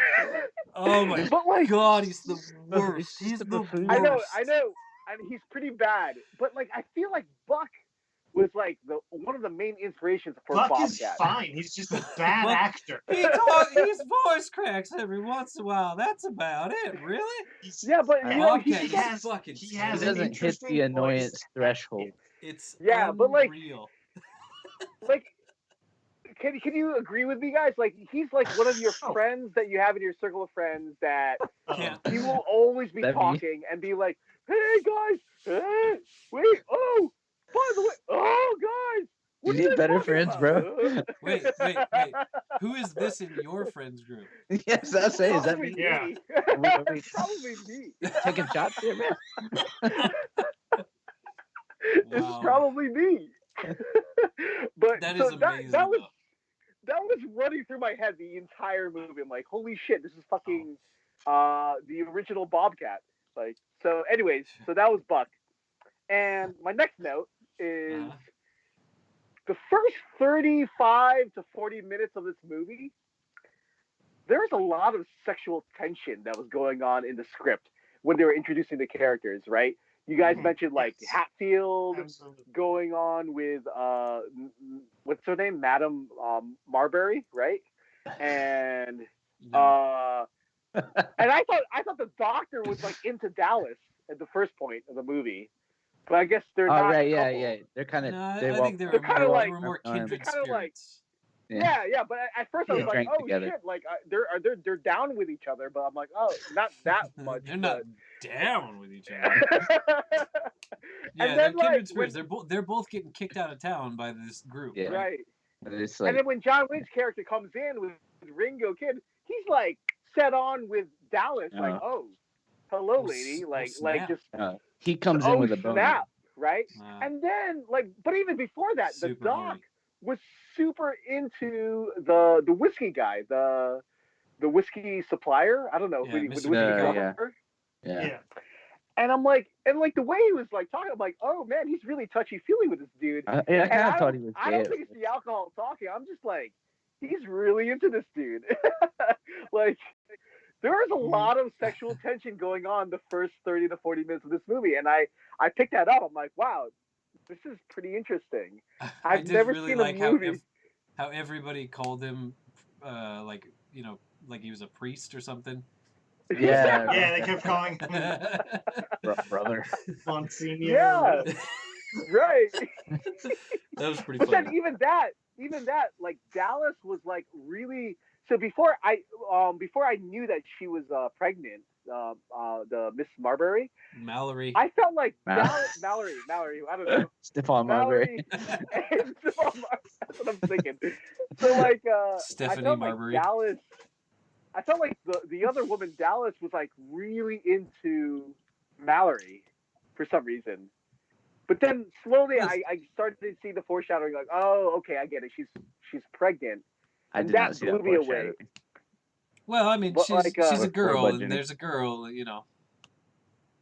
Oh my But like, god, he's the worst. It's just He's a the buffoon. I worst. know, and he's pretty bad. But like, I feel like Buck was like one of the main inspirations for Buck Bobcat. is fine. He's just a bad Buck- actor. His voice cracks every once in a while. That's about it, really? Yeah, but you know, Bobcat he is has. fucking he He has terrible. an doesn't hit interesting the annoyance voice. threshold. It's Yeah, but, like- unreal. Like, can you agree with me, guys? Like, he's like one of your Oh. friends that you have in your circle of friends that Yeah. he will always be That'd be- talking and be like, "Hey guys, hey, wait, oh, by the way, oh guys, what You are you need guys better talking friends, about?" Wait. Who is this in your friends group? Yes, I'll say. Is that Probably me? Yeah. me. Are we Probably me. taking shots here, man? It's Wow. probably me. But That so is amazing. that was though. that was running through my head the entire movie. I'm like, holy shit, this is fucking the original Bobcat. Like, so anyways, so that was Buck. And my next note is Uh-huh. the first 35 to 40 minutes of this movie, there was a lot of sexual tension that was going on in the script when they were introducing the characters, right? You guys Mhm. mentioned like Yes. Hatfield Absolutely. going on with what's her name, Madame Marbury, right? And No. and I thought the doctor was like into Dallas at the first point of the movie, but I guess they're Oh, not. right, a yeah, couple. yeah. They're kind of. No, I they think they're kinda like- they were more kindred they're kinda like- spirits. Yeah, but at first I was Yeah. like, Drank oh together. shit, like they're down with each other, but I'm like, oh, not that much. They're not down with each other. but- Yeah, And they're then, like, kindred spirits. when- They're both getting kicked out of town by this group. Yeah. right. It's And like then when John Wayne's character comes in with Ringo Kid, he's like set on with Dallas, like, Uh. oh, hello, Oh, lady, oh, like snap. just he comes in oh with a boner. snap, right? Wow. And then like, but even before that, the Super doc horny. was super into the whiskey guy, the whiskey supplier. I don't know Yeah, who the Mr. whiskey Peacock. supplier. Yeah. Yeah. And I'm like, the way he was like talking, I'm like, oh man, he's really touchy feely with this dude. I And kind of thought he was I gay. don't think it's the alcohol talking. I'm just like, he's really into this dude. Like, there was a lot of sexual tension going on the first 30 to 40 minutes of this movie, and I picked that up. I'm like, wow, this is pretty interesting. I I've did never really seen like a movie. how everybody called him, like like he was a priest or something. Yeah. Yeah, they kept calling him Brother. Monsignor. Yeah. Right. That was pretty But funny. then even that, like Dallas was like really. So before I knew that she was pregnant, the Miss Marbury, Mallory. I felt like Mal- Mallory, I don't know. Stephon Marbury. And that's what I'm thinking. So like, I Stephanie felt Marbury. like Dallas. I felt like the other woman, Dallas, was like really into Mallory for some reason. But then slowly, I started to see the foreshadowing. Like, oh, okay, I get it. She's pregnant. I And did not that see that blew me away. foreshadowing. Well, I mean, But, she's like, she's a Poor girl, budgeting. and there's a girl.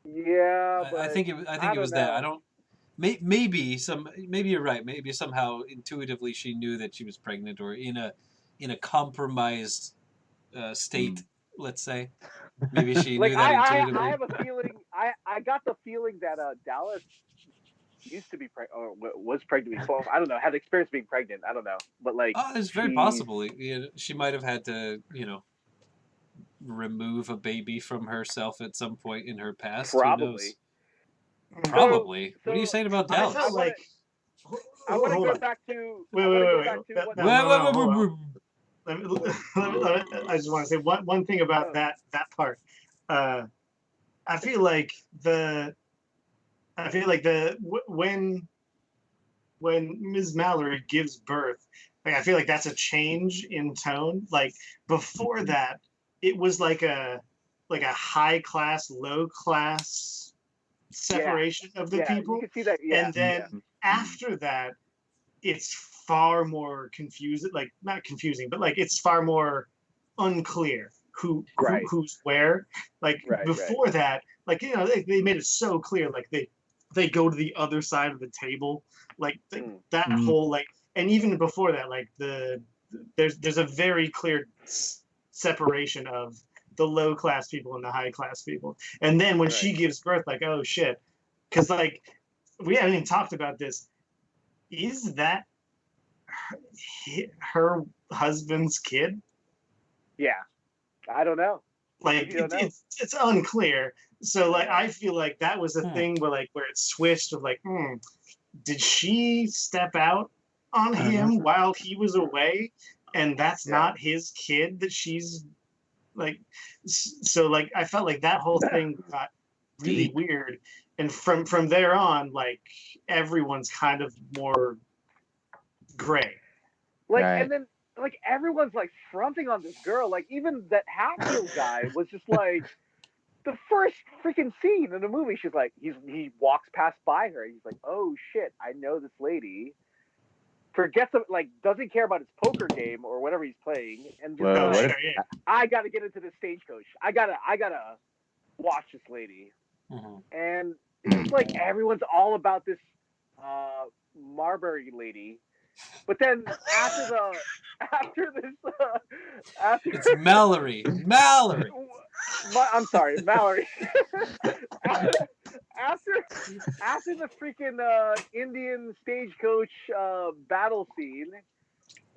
Yeah, but I think it don't was that. know. I don't. Maybe you're right. Maybe somehow intuitively she knew that she was pregnant, or in a compromised state. Let's say. Maybe she Like knew that intuitively. I have a feeling. I got the feeling that Dallas used to be pregnant or was pregnant before. I don't know. Had experience being pregnant. I don't know. But like, Oh, it's very she- possible. She might have had to, remove a baby from herself at some point in her past. Who knows? Probably. Probably. What are you so- saying about I Dallas? felt like. I want to Hold go on. back to. Wait, I wanna wait, go wait, back wait. to That- what- that- Wait, no, wait, hold wait, on. I just want to say one thing about that part. I feel like when Ms. Mallory gives birth, like I feel like that's a change in tone. Like before that, it was like a high class, low class separation of the yeah, people. you can see that. Yeah. And then after that, it's far more confusing, like not confusing, but like it's far more unclear Right. who's where. Like Right. before that, like they made it so clear, like they go to the other side of the table, like that Mm. whole like, and even before that, like there's a very clear separation of the low class people and the high class people. And then when she gives birth, like, oh shit, because like we haven't even talked about this. Is that her husband's kid? Yeah. I don't know. Like You don't know. it's unclear. So like Yeah. I feel like that was a thing where it switched of like, did she step out on him while he was away, and that's not his kid that she's like. So like I felt like that whole thing got really weird, and from there on, like everyone's kind of more gray. Like, Right. and then like everyone's like fronting on this girl. Like even that Hatfield guy was just like the first freaking scene in the movie. She's like, he walks past by her. He's like, oh shit, I know this lady. Forgets like doesn't care about his poker game or whatever he's playing, and just Well, like, what if- yeah. I gotta get into the Stagecoach. I gotta watch this lady. Mhm. And it's like everyone's all about this Marbury lady, but then after It's Mallory. Mallory. I'm sorry, Mallory. after the freaking Indian Stagecoach battle scene,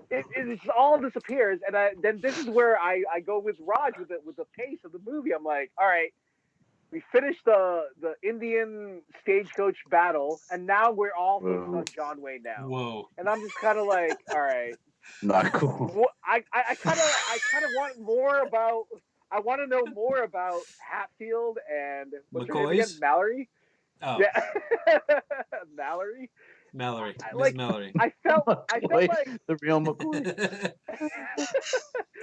it just all disappears, and then this is where I go with Raj with the pace of the movie. I'm like, all right, we finished the Indian Stagecoach battle, and now we're all focused on John Wayne now. Whoa. And I'm just kind of like, all right, Not cool. I kind of want more about. I want to know more about Hatfield and what's her name again? McCoy's? Mallory. Oh, Yeah, Mallory. Mallory. I- Miss like- Mallory. I felt McCoy, like the real McCoy.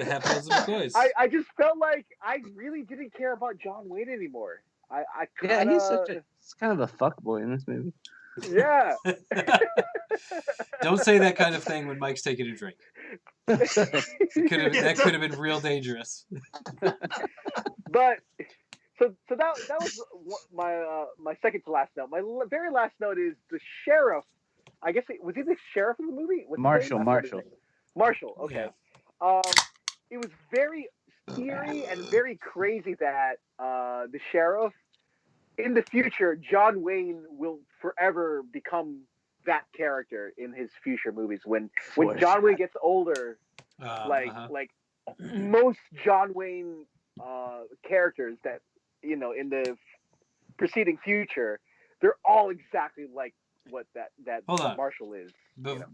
The Hatfields and McCoys. I just felt like I really didn't care about John Wayne anymore. I Yeah, kinda, he's kind of a fuckboy in this movie. yeah. Don't say that kind of thing when Mike's taking a drink. That could have been real dangerous. But so that was my second to last note. My very last note is the sheriff. I guess was he the sheriff in the movie? What's his name? Marshall. Okay. Yeah. It was very eerie and very crazy that the sheriff in the future, John Wayne will forever become that character in his future movies. When John Wayne gets older, like most John Wayne characters that in the preceding future, they're all exactly like what that Hold on. Marshall is.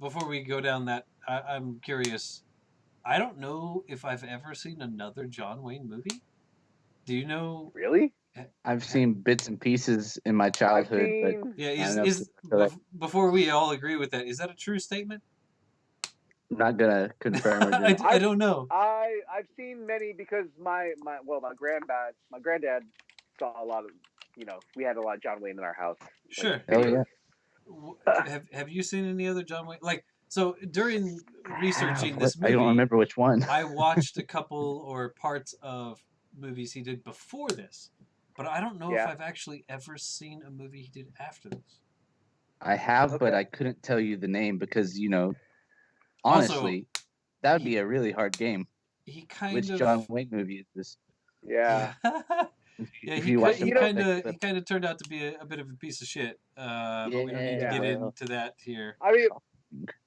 Before we go down that, I'm curious. I don't know if I've ever seen another John Wayne movie. Do you know? Really? I've seen bits and pieces in my childhood, but Yeah, before we all agree with that, is that a true statement? I'm not gonna confirm or deny. I don't know. I've seen many because my granddad saw a lot of we had a lot of John Wayne in our house. Sure. Oh yeah. Have you seen any other John Wayne? Like, so during researching this movie, I don't remember which one. I watched a couple or parts of movies he did before this, but I don't know if I've actually ever seen a movie he did after this. I have, but I couldn't tell you the name because honestly, that would be a really hard game. Which John Wayne movie is this? Yeah. Yeah, he kind of turned out to be a bit of a piece of shit. But we don't need to get into that here. I mean,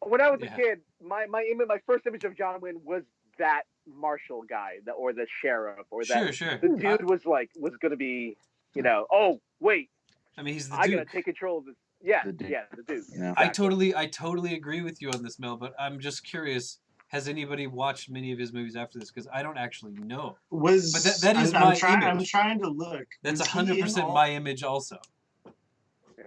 when I was a kid, my first image of John Wayne was that Marshall guy, or the sheriff, or that the dude was gonna be, oh wait, I mean he's the I Duke. gotta take control of this. Yeah, the Duke. Yeah. Exactly. I totally agree with you on this, Mel. But I'm just curious. Has anybody watched many of his movies after this? Because I don't actually know. But that is my image. I'm trying to look. That's 100% my image also. Yeah.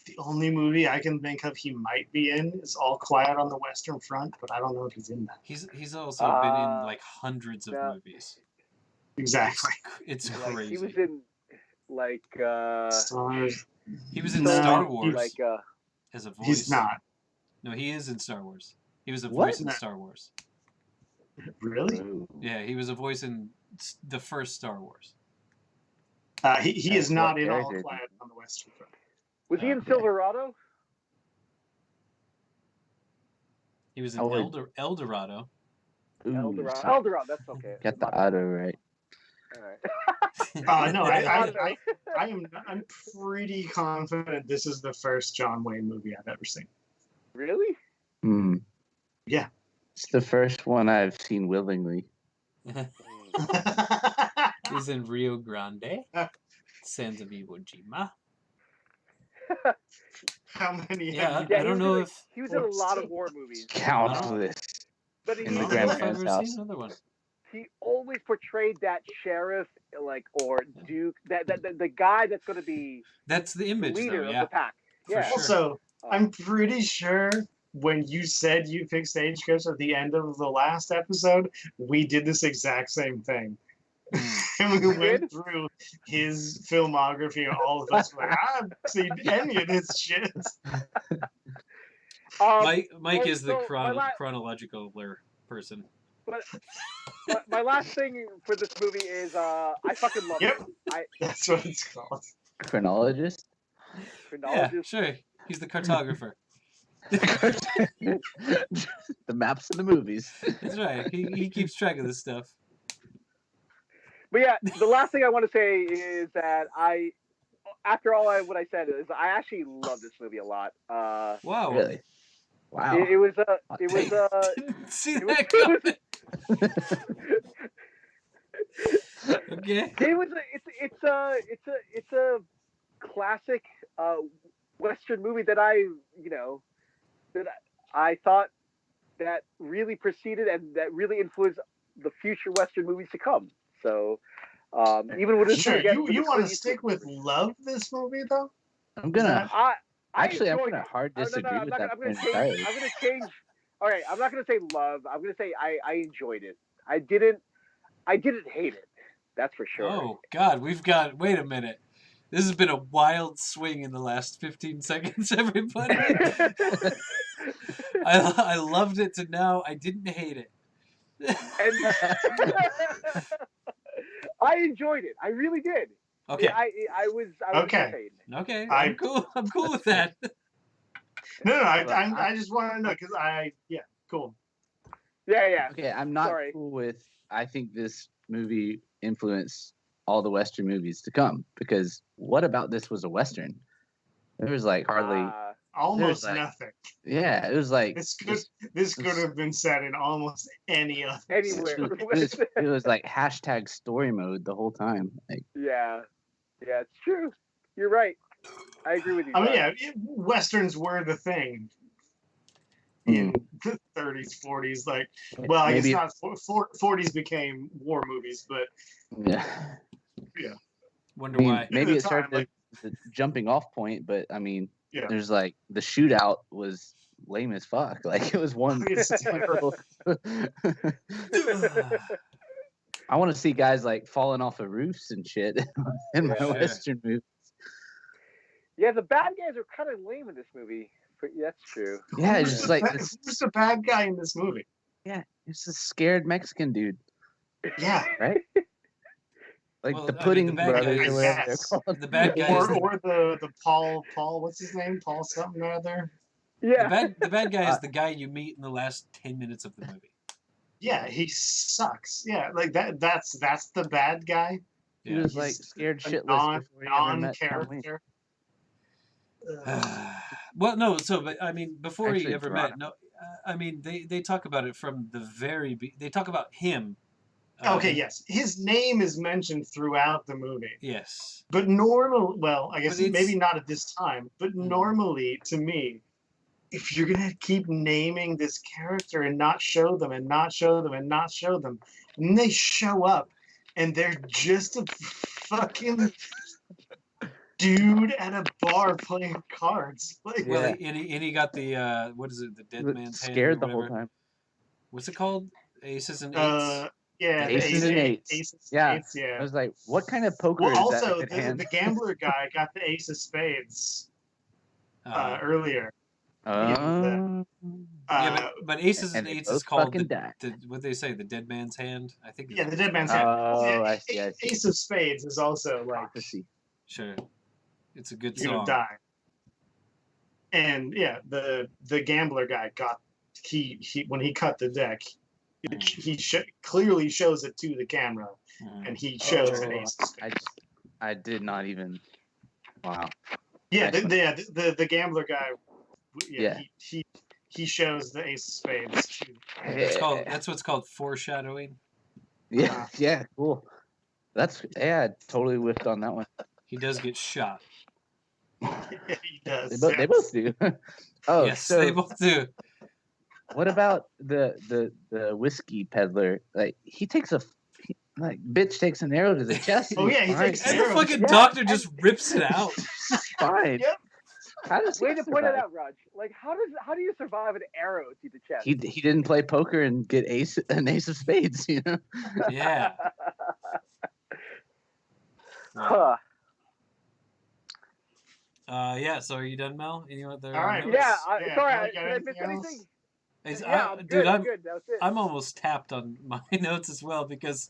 The only movie I can think of he might be in is All Quiet on the Western Front, but I don't know if he's in that. He's also been in like hundreds of movies. Exactly. It's crazy. He was in Stars. He was in Star Wars. Like as a voice. He's not. No, he is in Star Wars. He was a What? voice in Star Wars. Really? Ooh. Yeah, he was a voice in the first Star Wars. He is What not in All character? Quiet on the Western Front. Was he in Okay. Silverado? He was in Oh, wait. El Dorado. Ooh, Eldorado. sorry. Eldorado. That's okay. Got the auto right. All right. No, Eldorado. I'm pretty confident this is the first John Wayne movie I've ever seen. Really? Hmm. Yeah. It's the first one I've seen willingly. He's in Rio Grande, Sands of Iwo Jima. How many? Yeah, have you I don't know if he was in a lot of war movies, Countless. but he In the I don't know if I've grandparents' ever house. seen another one. he always portrayed that sheriff, like, or duke, that the guy that's going to be That's the the image, leader though. of Yeah, the pack. for Yeah. sure. Also, I'm pretty sure when you said you picked Stagecoach at the end of the last episode, we did this exact same thing. And we went through his filmography, and all of us were like, I haven't seen any of this shit. Mike is the so my chronological person. But my last thing for this movie is I fucking love Yep. it. That's what it's called. Chronologist? Yeah, Chronologist. sure. He's the cartographer. The maps of the movies. That's right. He keeps track of this stuff. But yeah, the last thing I want to say is that after all what I said is I actually love this movie a lot. Wow. Really? Wow. It was Didn't see it was- that coming. Okay. it's a classic Western movie that I thought that really preceded and that really influenced the future Western movies to come. So even with Sure, you want to stick with love this movie though? I'm gonna I'm gonna gonna hard disagree with that entirely. I'm gonna change. All right, I'm not gonna say love. I'm gonna say I enjoyed it. I didn't hate it. That's for sure. Oh God, wait a minute. This has been a wild swing in the last 15 seconds, everybody. I loved it to now. I didn't hate it. And I enjoyed it. I really did. Okay. I was Okay. entertained. Okay. I'm cool. I'm cool with that. No, I just want to know because cool. Yeah. Okay, I'm not Sorry. cool with. I think this movie influenced all the Western movies to come because what about this was a Western? There was like hardly. Almost like- nothing. Yeah, it was like This could have been said in almost any other Anywhere. it was like hashtag story mode the whole time. Like, Yeah, it's true. You're right. I agree with you. I mean, John. yeah, Westerns were the thing in the 30s, 40s. Like, well, I guess maybe not. 40s became war movies, but yeah. Wonder why. Maybe At it the started time, as a jumping off point, but I mean, Yeah. there's like the shootout was lame as fuck. Like it was one. It's terrible. I want to see guys like falling off of roofs and shit in my Yeah. Western movies. Yeah, the bad guys are kind of lame in this movie. But that's true. Yeah, it's Who's just the like bad- this, who's the bad guy in this movie? it's a scared Mexican dude, Yeah, right? Like Well, the I mean, Pudding the bad Brothers guy or is- whatever they're Yes. called. The bad guy is or the Paul, what's his name? Paul something or other. Yeah. the bad guy is the guy you meet in the last 10 minutes of the movie. Yeah, he sucks. Yeah, like that's the bad guy. He Yeah. was like scared shitless before he ever met John Wayne. Non-character. Well, no. So, but I mean, before he Actually, ever Toronto. met, no. I mean, they talk about it from the they talk about him. Okay, and- yes, his name is mentioned throughout the movie. Yes. But I guess But it's- maybe not at this time, but Mhm. normally to me, if you're gonna keep naming this character and not show them and not show them and not show them, and they show up and they're just a fucking dude at a bar playing cards. Like, Well, Yeah. and he got the what is it? The He dead was man's hand. scared or the whole whatever. time. What's it called? Aces and eights. yeah, The the aces and eights. Aces Yeah. and eights, yeah. I was like, what kind of poker Well, is that? also, a good hand? the gambler guy got the ace of spades earlier. the, Yeah, but Aces and and they Eights is both called fucking died. what they say, the dead man's hand. I think. the dead man's hand. Oh, I see. Ace of Spades is also like Prophecy. Sure, it's a good you're gonna song. die. And yeah, the gambler guy got he when he cut the deck, he clearly shows it to the camera, and he shows an ace of spades. I did not even. Wow. Yeah, Excellent. the gambler guy. Yeah. He shows the ace of spades to. That's what's called foreshadowing. Yeah. Yeah. Cool. I totally whiffed on that one. He does get shot. He does. They both do. Oh, yes, so they both do. what about the whiskey peddler? Like he takes bitch takes an arrow to the chest. Oh, yeah, he fine. takes And an the arrow. fucking Yeah, doctor just rips it out. Fine. Yep. How does he Way to point it survive? out, Raj. Like, how do you survive an arrow to the chest? He didn't play poker and get an ace of spades, you know. Yeah. Huh. Yeah. So are you done, Mel? Any other? All right. notes? Yeah. Yeah, Sorry, you got did I miss anything else? anything? Yeah, I'm dude, good. I'm good. That was it. I'm almost tapped on my notes as well because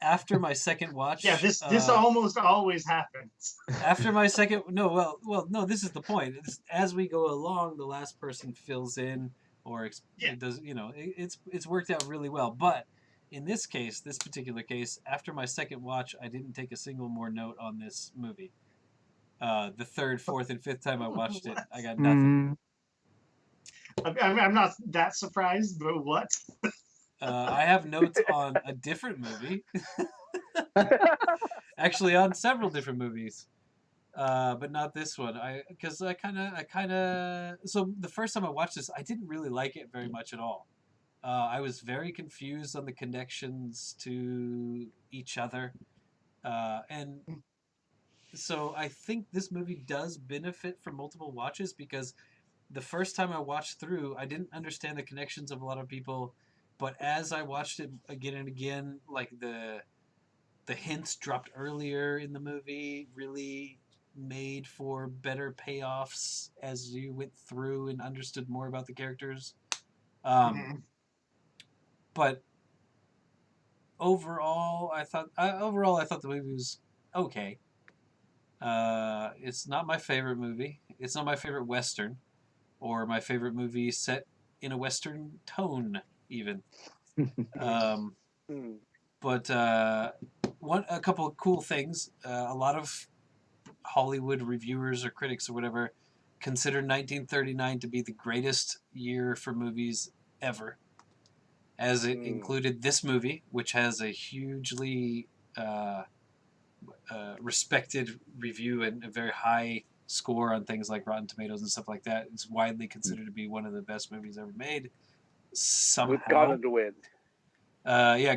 after my second watch, Yeah, this almost always happens. after my second, no, this is the point. As we go along, the last person fills in or it does, it's worked out really well. But in this particular case, after my second watch, I didn't take a single more note on this movie. The third, fourth, and fifth time I watched it, I got nothing. I'm not that surprised, but what? I have notes on a different movie. Actually, on several different movies, but not this one. So the first time I watched this, I didn't really like it very much at all. I was very confused on the connections to each other, and so I think this movie does benefit from multiple watches because the first time I watched through, I didn't understand the connections of a lot of people, but as I watched it again and again, like the hints dropped earlier in the movie really made for better payoffs as you went through and understood more about the characters. But overall, I thought the movie was okay. It's not my favorite movie. It's not my favorite Western, or my favorite movie set in a Western tone, even. But a couple of cool things. A lot of Hollywood reviewers or critics or whatever consider 1939 to be the greatest year for movies ever, as it included this movie, which has a hugely respected review and a very high score on things like Rotten Tomatoes and stuff like that. It's widely considered to be one of the best movies ever made. Somehow. With Gone with the Wind.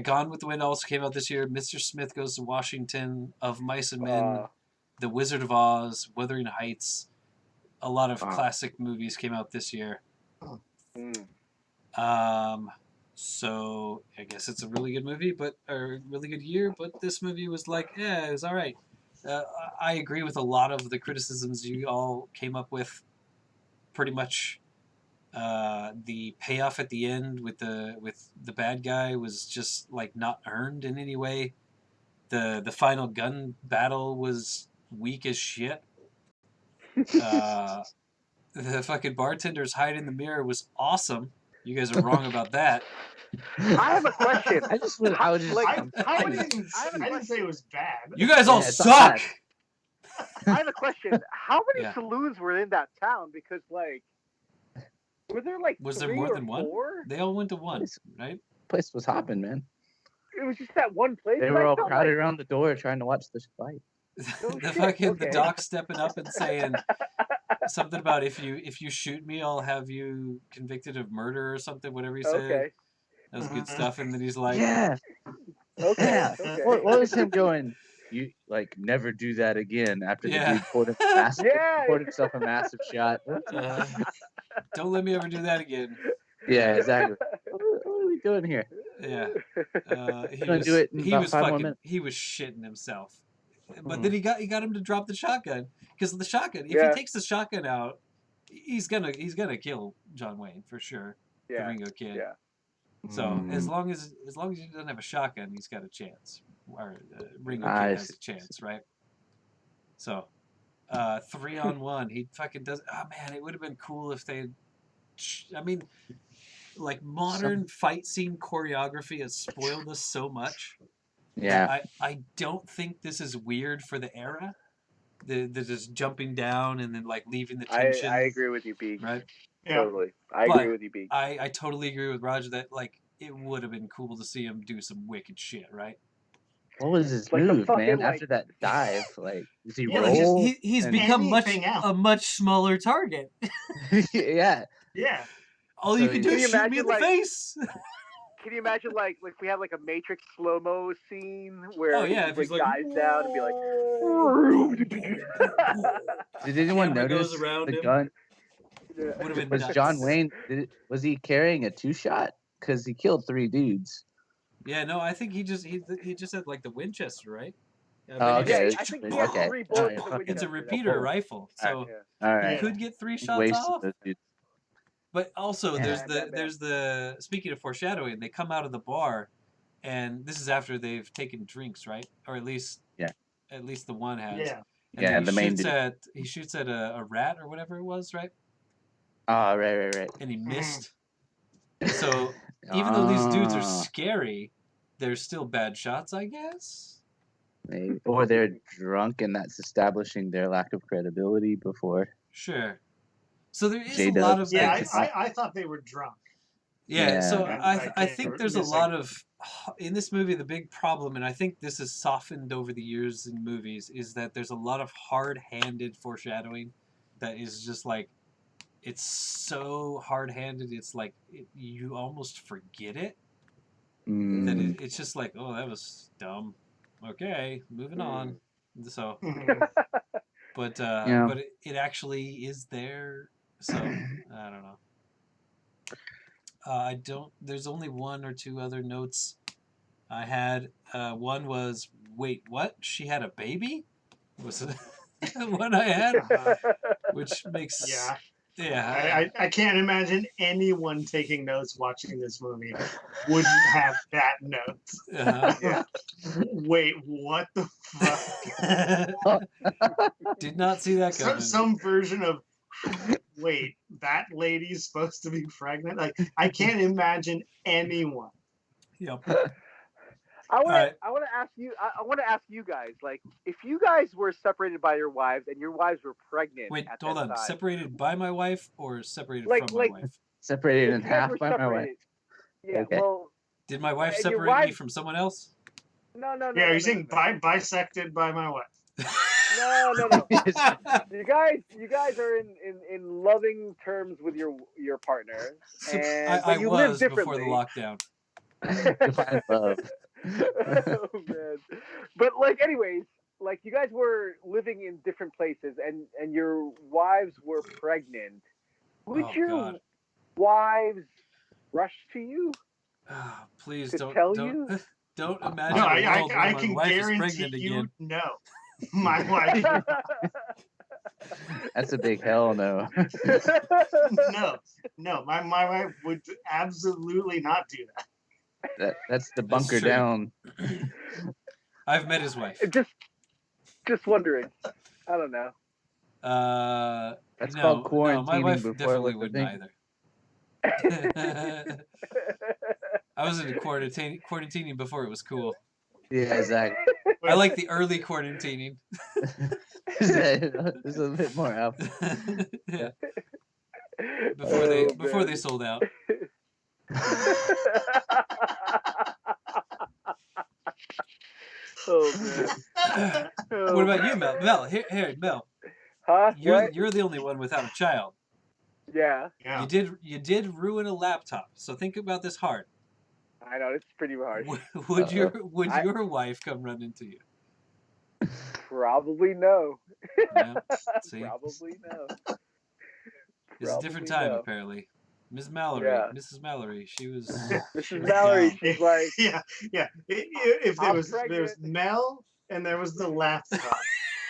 Gone with the Wind also came out this year. Mr. Smith Goes to Washington, Of Mice and Men, The Wizard of Oz, Wuthering Heights. A lot of classic movies came out this year. So I guess it's a really good movie, or really good year. But this movie was like, it was all right. I agree with a lot of the criticisms you all came up with. Pretty much, the payoff at the end with the bad guy was just like not earned in any way. The final gun battle was weak as shit. The fucking bartender's hide in the mirror was awesome. You guys are wrong about that. I have a question. I didn't say it was bad. You guys all suck. I have a question. How many saloons were in that town? Because were there was there three more or than four? one? They all went to one, right? Place was hopping, man. It was just that one place. They were all crowded around the door trying to watch this fight. The doc stepping up and saying something about if you shoot me, I'll have you convicted of murder or something. Whatever he said. Okay. That was good stuff. And then he's like, yeah. Okay. Yeah. Okay. What was him going? You never do that again after the dude poured himself a massive shot. Don't let me ever do that again. Yeah, exactly. What are we doing here? Yeah. He was shitting himself. But then he got him to drop the shotgun, because the shotgun, if he takes the shotgun out, he's gonna kill John Wayne for sure. The Yeah. Ringo Kid. Yeah. So as Mm, long as he doesn't have a shotgun, he's got a chance. Or Ringo I Kid has a see. chance, right? So 3-on-1, he fucking does. Oh man, it would have been cool if they. I mean, like modern fight scene choreography has spoiled us so much that Yeah. I don't think this is weird for the era. The just jumping down and then like leaving the tension, I agree with you, Beak. right? Yeah. Totally. I But agree with you, Beak. I totally agree with Roger that like it would have been cool to see him do some wicked shit, right? What was his Like the move, man? fucking After that dive, like, does he Yeah, Well, roll? he's And become anything else. a much smaller target. yeah. Yeah. All So you can do Can is you shoot me in imagine the like face. can you imagine like if we had like a Matrix slow mo scene where Oh he yeah, just if like he's like dives down and be like Did anyone camera goes notice around the him. gun? Would have been Was nuts. John Wayne? Was he carrying a 2-shot? Because he killed 3 dudes. Yeah, no, I think he just had like the Winchester, right? I Oh, bet he yeah, okay. I just think he had Okay. 3 All bullets right. in the Fucking. it's a Winchester. That's repeater it. rifle, so Yeah. All he right. Yeah. could get 3 He shots wasted off. those dudes. But also, Yeah. there's the speaking of foreshadowing, they come out of the bar, and this is after they've taken drinks, right? Or at least Yeah. the one has. Yeah. And Yeah. then The main dude. he shoots at a rat or whatever it was, right? Oh, right. And he Mhm. missed. So even though these dudes are Ah, scary, they're still bad shots, I guess. maybe. Or they're drunk, and that's establishing their lack of credibility before. Sure. So there is a J-Dub lot of said Yeah, like, it's not. I thought they were drunk. yeah. So Yeah. I think there's a missing. lot of in this movie. The big problem, and I think this has softened over the years in movies, is that there's a lot of hard-handed foreshadowing that is just like it's so hard-handed. It's like you almost forget it. That Mm, it's just like, oh, that was dumb. Okay, moving on. So, Mhm. but yeah. it actually is there. So I don't know. I don't. There's only 1 or 2 other notes I had. One was, wait, what? She had a baby? Was the one I had, Uh-huh. which makes Yeah. yeah. I can't imagine anyone taking notes watching this movie wouldn't have that note. Yeah. Wait, what the fuck? Did not see that coming. Some version of wait, that lady's supposed to be pregnant? Like I can't imagine anyone. Yep. I want Alright. to ask you. I want to ask you guys. Like, if you guys were separated by your wives and your wives were pregnant Wait, at hold that on. time, Separated by my wife or separated Like- from my like- wife? Separated if in you guys half were by my wife. separated, yeah. Okay. Well, Did my wife and your separate me wife- from someone else? no. Yeah, you're saying bisected by my wife. No. You guys are in loving terms with your partner, but I you live was before differently. the lockdown. Define love. Oh man. But like anyways, like you guys were living in different places and your wives were pregnant. Would Oh, your God. wives rush to you? Ah, please To don't tell don't you? don't imagine No, a I world where I my can wife is guarantee pregnant you again. no. My wife That's a big hell no. no. My wife would absolutely not do that. That's the bunker true. down. I've met his wife. just wondering. I don't know. That's No, called my quarantining wife before definitely it was a wouldn't thing. either. I was into quarantining before it was cool. Yeah, exactly. I like the early quarantining. There's a bit more out. Yeah, Oh, before man. they sold out. Oh man. Oh, What about you, Mel? Mel, here, Mel. Huh? You're What? you're the only one without a child. Yeah, Yeah. You did ruin a laptop. So think about this hard. I know it's pretty hard. Would your I- wife come run into you? Probably no. Yeah. See, Probably no. it's a different Probably time no. apparently. Ms. Mallory, Yeah. Mrs. Mallory, she was. Mrs. Mallory, down. she's like, yeah. If there I'm was pregnant. Mel and there was the laptop,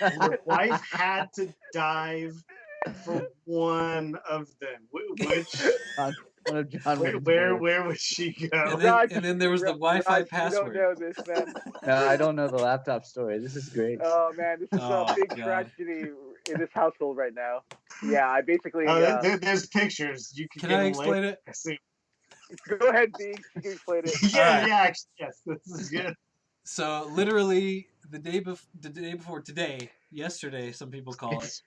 your wife had to dive for one of them. Which One of John Wayne's where bullets. where would she go? And then there was the Wi-Fi Raj, password. You don't know this, man. No, I don't know the laptop story. This is great. Oh man, this is Oh, a big God. tragedy in this household right now. Yeah, I basically. There's pictures. You can Can get I a explain link. it? Go ahead, Beeks. You can explain it. Yeah, right. yeah, actually, yes, this is good. So literally the day before today, yesterday, some people call it.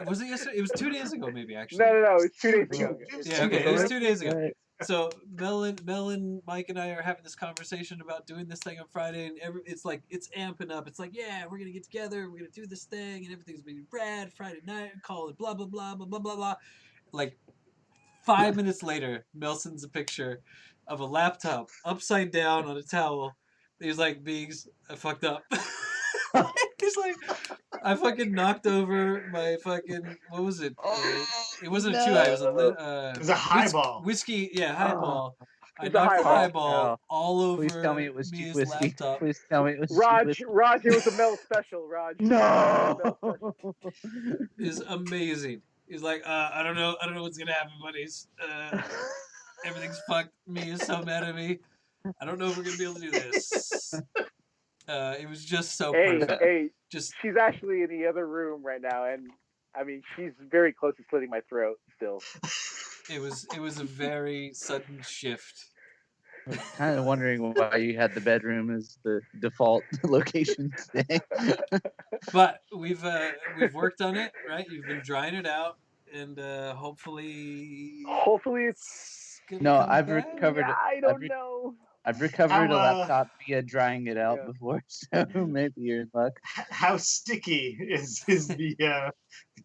Was it yesterday? It was 2 days ago, maybe actually. No. It's 2 days ago. Yeah, okay, it was 2 days ago. So Mel, Mike, and I are having this conversation about doing this thing on Friday, and it's like it's amping up. It's like, yeah, we're gonna get together, we're gonna do this thing, and everything's gonna be rad. Friday night, call it blah blah blah blah blah blah blah. Like 5 minutes later, Mel sends a picture of a laptop upside down on a towel. He's like, Biggs, I fucked up. He's like, I fucking knocked over my fucking, what was it? It wasn't a 2-eye, it was a highball. Whiskey, yeah, highball. I It's a knocked the highball. highball all over Please tell me it was Mia's whiskey. laptop. Please tell me it was Raj, whiskey. it was a Mel special, Raj. No. Is amazing. He's like, I don't know what's gonna happen, buddies. Everything's fucked. Mia's so mad at me. I don't know if we're gonna be able to do this. It was just so perfect. Hey, Just she's actually in the other room right now, and I mean, she's very close to slitting my throat still. it was a very sudden shift. I'm kind of wondering why you had the bedroom as the default location today. But we've worked on it, right? You've been drying it out, and hopefully Hopefully gonna No, come I've back. recovered. Yeah, I don't know. I've recovered a How, laptop via drying it out Yeah. before, so maybe you're in luck. How sticky is the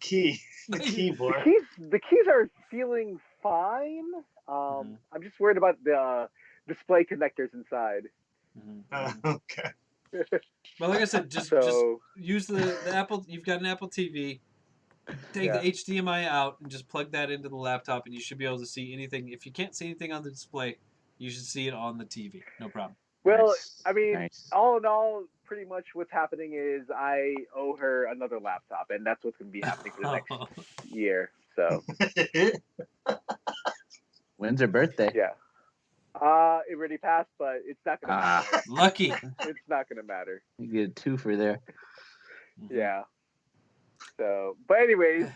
key, the keyboard? The keys are feeling fine. Mhm. I'm just worried about the display connectors inside. Okay. But like I said, just use the Apple. You've got an Apple TV. Take the HDMI out and just plug that into the laptop, and you should be able to see anything. If you can't see anything on the display, you should see it on the TV. No problem. Well, Nice, I mean, nice. all in all, pretty much what's happening is I owe her another laptop, and that's what's going to be happening for the next year. So When's her birthday? yeah, it already passed, but it's not going to matter. Lucky. It's not going to matter. You get a 2 for there. Yeah. So, but anyways,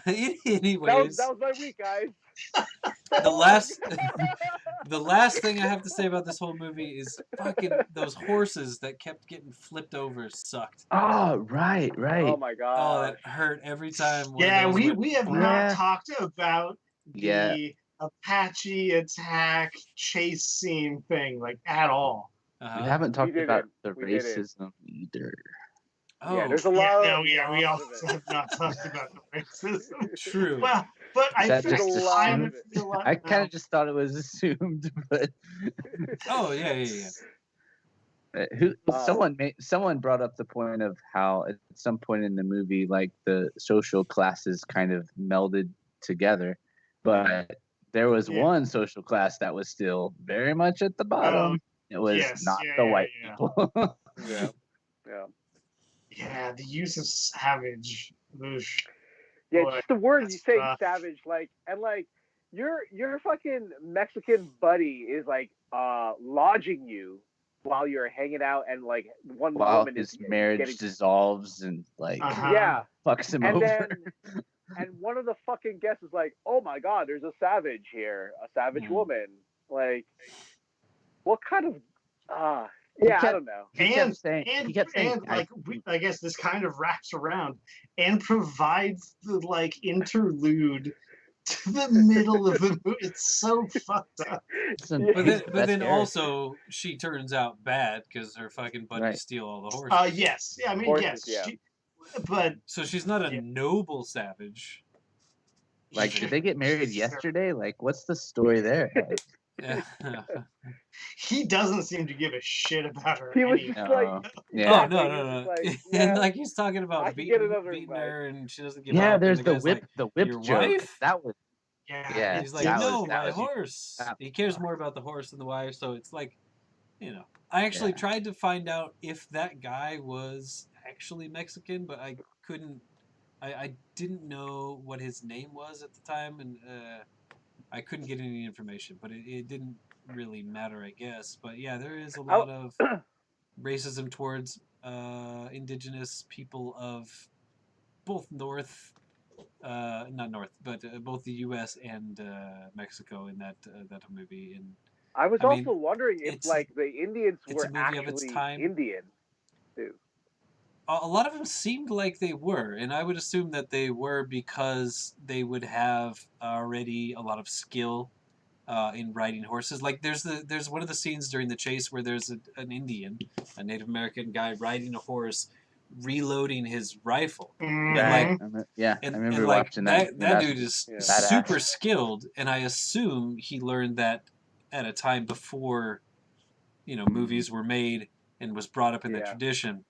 Anyways, that was my week, guys. the last thing I have to say about this whole movie is fucking those horses that kept getting flipped over sucked. Oh, right. Oh my Oh, god. that hurt every time. Yeah, we have Yeah. not talked about Yeah. the Apache attack chase scene thing like at all. We Uh-huh. haven't talked about didn't. the We didn't. racism either. Oh, Yeah, there's a Yeah, lot. no, yeah, we lot also of have not talked about the racism. true. Well, but I That think just a lot kind of of it. feel like I kind of just thought it was assumed, but Oh, yeah. someone brought up the point of how at some point in the movie, like the social classes kind of melded together, but there was Yeah. one social class that was still very much at the bottom. It was yes, not yeah, the yeah, white yeah. people. Yeah. Yeah, the use of savage. Oosh. Yeah, Boy, just the word you that's say, rough. savage, your fucking Mexican buddy is lodging you while you're hanging out, and one While woman his is marriage getting, dissolves and Uh-huh. yeah, fucks him and over. then and one of the fucking guests is like, oh my god, there's a savage here, a savage Mhm. woman. Like, what kind of He I kept- don't know. He kept saying, I guess this kind of wraps around and provides the interlude to the middle of the movie. It's so fucked up. But then also she turns out bad because her fucking buddies Right. steal all the horses. Yes. Yeah, I mean, Horses, yes. yeah. But So she's not a Yeah. noble savage. did they get married yesterday? Like, what's the story there? Like, Yeah. he doesn't seem to give a shit about her. He was anyhow. just no. Yeah. Oh Exactly, no. he's like, And yeah, like he's talking I about can get another beating invite. her, and she doesn't give Yeah, up. there's and the guy's whip, like, the whip "Your joke. wife?" That was Yeah. He's like, that no, was- that my was- horse. that- He cares more about the horse than the wife, so it's like, I actually Yeah. tried to find out if that guy was actually Mexican, but I couldn't. I didn't know what his name was at the time, and I couldn't get any information. But it didn't really matter, I guess. But yeah, there is a lot of racism towards indigenous people of both not North, but both the U.S. and Mexico in that movie. And I was I mean, also wondering if it's like the Indians it's were a movie of its actually time. Indian too. A lot of them seemed like they were, and I would assume that they were because they would have already a lot of skill in riding horses. Like there's one of the scenes during the chase where there's an Indian, a Native American guy riding a horse, reloading his rifle. Mhm. And like I and remember like watching that. that dude is Yeah. super Badass. skilled, and I assume he learned that at a time before movies were made and was brought up in that Yeah. tradition.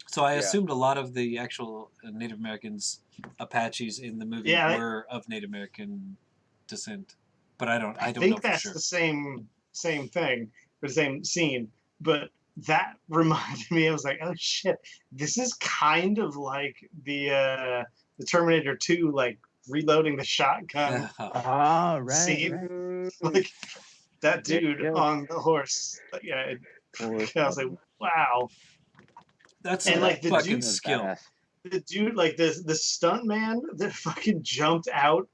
So I Yeah. assumed a lot of the actual Native Americans, Apaches in the movie Yeah, were of Native American descent, but I don't know think for that's sure. the same thing, or the same scene. But that reminded me, I was like, oh shit, this is kind of like the Terminator 2, like reloading the shotgun Oh, right. scene. Right. Like that There you dude go. on the horse. Yeah, Horse. I was like, wow. That's And some like the fucking dude, skill. Badass. the dude, like the stunt man that fucking jumped out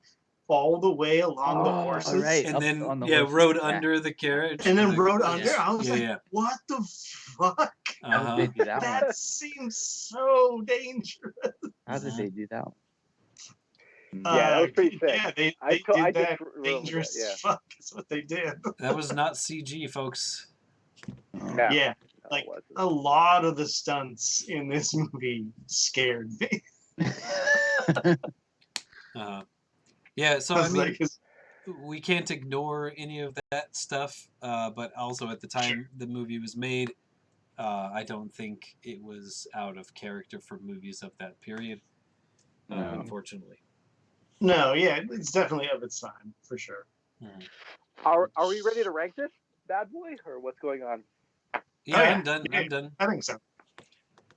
all the way along the Oh, horses, right. And Up then on the yeah, horses. rode Yeah. under the carriage. and then the- rode yeah. under. I was Yeah, like, yeah. what the fuck? How did Uh-huh. they do that one? That seems so dangerous. How did they do that one? Yeah, that was pretty sick. Yeah, they I did just that remember dangerous that, yeah. as fuck. Is what they did. That was not CG, folks. No, Yeah, no, like it wasn't. a lot of the stunts in this movie scared me. Yeah, so I I was mean, like, it's- we can't ignore any of that stuff, but also at the time the movie was made, I don't think it was out of character for movies of that period, No. unfortunately. no, yeah, it's definitely of its time for sure. Mhm. Are we ready to rank this bad boy, or what's going on? Yeah, yeah. I'm done. Yeah. I'm done. I think so.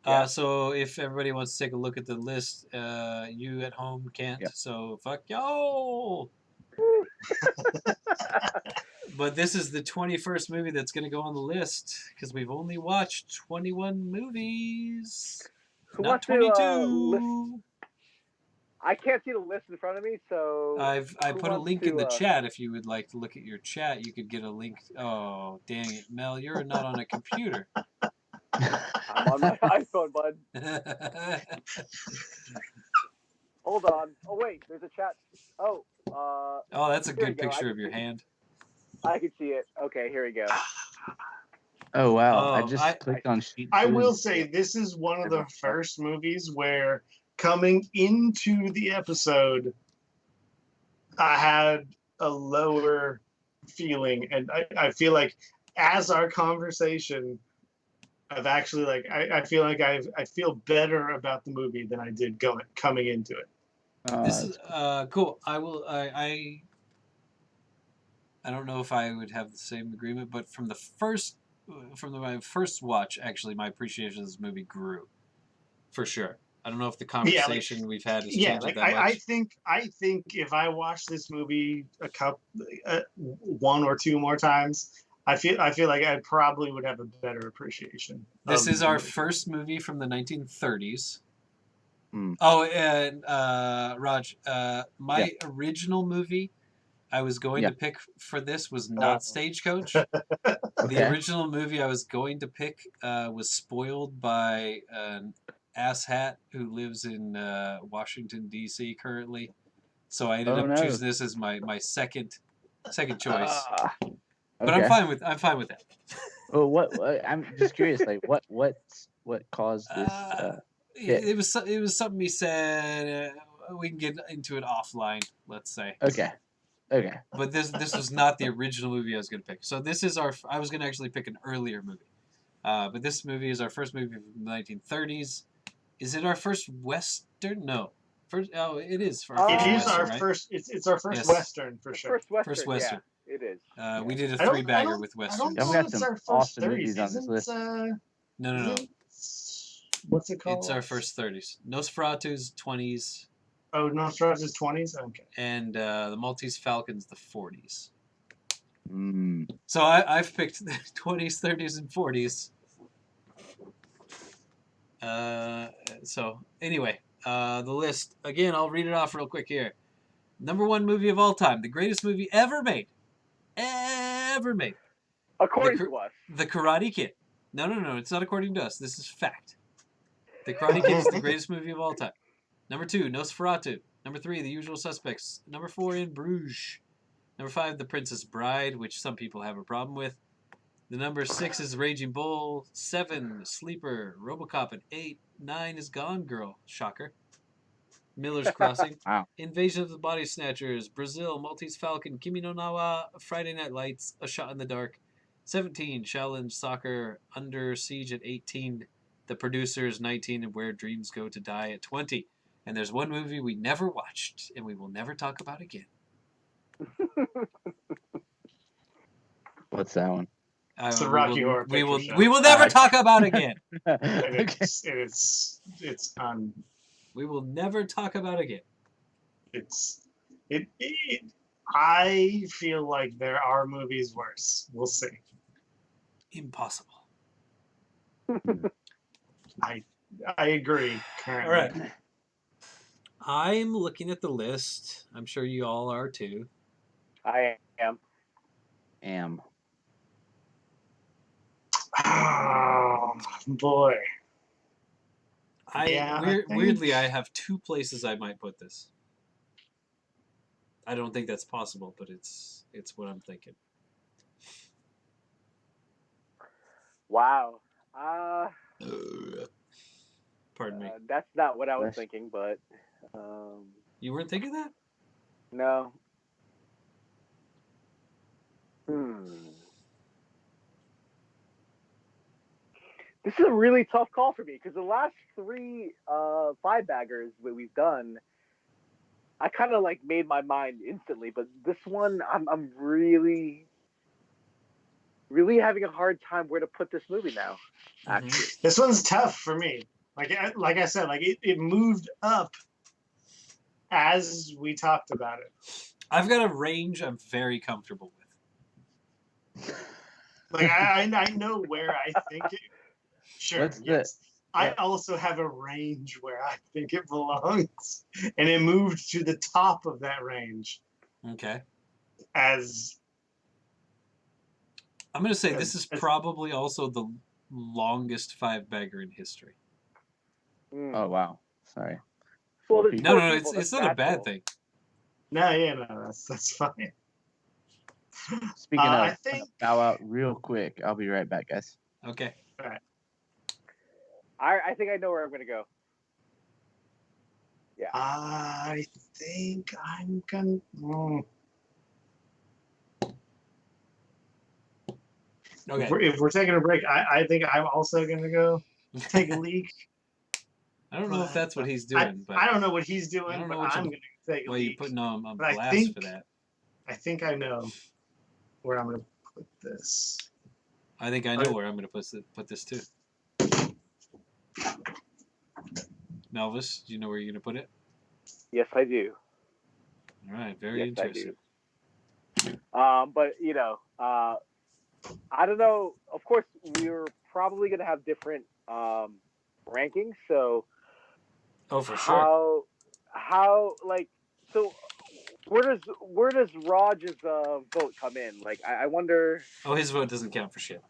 Yeah. So if everybody wants to take a look at the list, you at home can't. Yep. So fuck y'all. But this is the 21st movie that's going to go on the list because we've only watched 21 movies. Who Not wants 22. to I can't see the list in front of me, so I who put a wants link to, in the chat. If you would like to look at your chat, you could get a link. Oh, dang it, Mel, you're not on a computer. I'm on my iPhone, bud. Hold on. Oh wait, there's a chat. Oh, Oh, that's a Here we good go. I picture can of your see- hand. I can see it. Okay, here we go. Oh wow! I Oh, just clicked on sheet. I 2 will and- say this is one of the Everyone. first movies where coming into the episode, I had a lower feeling, and I feel like as our conversation, I've actually I feel like I feel better about the movie than I did coming into it. Oh, This that's is cool. I will. I don't know if I would have the same agreement, but from my first watch, actually, my appreciation of this movie grew, for sure. I don't know if the conversation we've had has Yeah, changed like it that much. I think if I watch this movie one or two more times, I feel like I probably would have a better appreciation. This of is the our movie. first movie from the 1930s. Hmm. Oh, and Raj, my original movie I was going Yeah. to pick for this was not Stagecoach. The Okay. original movie I was going to pick was spoiled by an asshat who lives in Washington, D.C. currently. So I ended Oh, up no. choosing this as my second choice. Ah, But okay. I'm fine with that. Well, what? I'm just curious. Like, what caused this? It was something he said. We can get into it offline, let's say. Okay. Okay. But this was not the original movie I was going to pick. So this is I was going to actually pick an earlier movie. But this movie is our first movie from the 1930s. Is it our first Western? No. It is. It is Western, our right? first. It's our first Yes. Western for sure. First Western. First Western. Yeah, it is. We did a I don't- three-bagger I with I Westerns. don't Yeah, we know got if it's some our first awesome 30s. movies on this list. No. What's it called? It's our first 30s. Nosferatu's 20s, Oh, Nostradamus 20s? Okay. and the Maltese Falcon's the 40s. Mm. So I've picked the 20s, 30s, and 40s. So anyway, the list again. I'll read it off real quick here. Number 1 movie of all time, the greatest movie ever made, According to us. The Karate Kid. No, it's not according to us. This is fact. The Karate Kid is the greatest movie of all time. Number 2, Nosferatu. Number 3, The Usual Suspects. Number 4, In Bruges. Number 5, The Princess Bride, which some people have a problem with. The number 6 is Raging Bull. 7, Sleeper. RoboCop. And 8, 9 is Gone Girl. Shocker. Miller's Crossing. Wow. Invasion of the Body Snatchers. Brazil. Maltese Falcon. Kimi no Na wa. Friday Night Lights. A Shot in the Dark. 17, Shaolin Soccer. Under Siege at 18. The Producers 19. And Where Dreams Go to Die at 20. And there's one movie we never watched and we will never talk about again. What's that one? It's the Rocky Horror Picture Show. We will never talk about again. And Okay. it's on. We will never talk about again. I feel like there are movies worse. We'll see. Impossible. I agree. Currently. All right. I'm looking at the list. I'm sure you all are too. I am. Oh boy. Weirdly, I have 2 places I might put this. I don't think that's possible, but it's what I'm thinking. Wow. Pardon me. That's not what I was thinking, but You weren't thinking that? no. This is a really tough call for me because the last 3 5 baggers that we've done, I kind of like made my mind instantly, but this one I'm really having a hard time where to put this movie now. Actually, This one's tough for me. Like I said, like it moved up as we talked about it. I've got a range I'm very comfortable with. Like I know where I think it. Sure. What's yes. I yeah. also have a range where I think it belongs, and it moved to the top of that range. Okay. As I'm going to say this is probably also the longest 5 bagger in history. Oh wow. Sorry. Well, there's No, four people, it's that's not a bad natural. thing. no, that's fine. Speaking of, I think bow out real quick. I'll be right back, guys. Okay. I think I know where I'm gonna go. Yeah. I think I'm gonna. Okay. If we're taking a break, I think I'm also gonna go take a leak. I don't know if that's what he's doing, but I don't know what he's I doing, don't but know what I'm you- gonna take a well, you're leak. putting on But I blast think- for that. I think I know where I'm gonna put this. I think I know where I'm going to put this too. Melvis, do you know where you're going to put it? Yes, I do. All right, very Yes, interesting. I do. But I don't know. Of course, we're probably gonna have different rankings. So Oh, for sure. how like so where does Raj's vote come in? Like I wonder. Oh, his vote doesn't count for shit.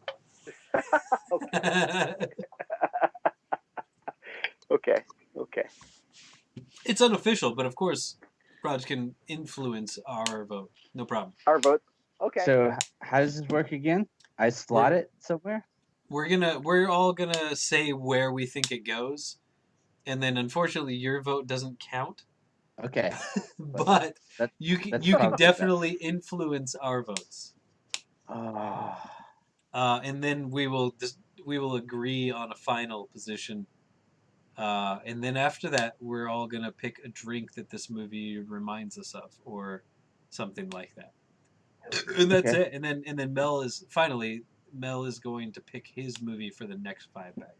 Okay. It's unofficial, but of course, Raj can influence our vote. No problem. Our votes. Okay. So how does this work again? I slot it somewhere? We're all gonna say where we think it goes, and then unfortunately your vote doesn't count. Okay. But That's you can probably definitely influence our votes. Oh. And then we will agree on a final position. And then after that, we're all gonna pick a drink that this movie reminds us of, or something like that. And that's Okay. it. And then Mel is going to pick his movie for the next 5 bagger.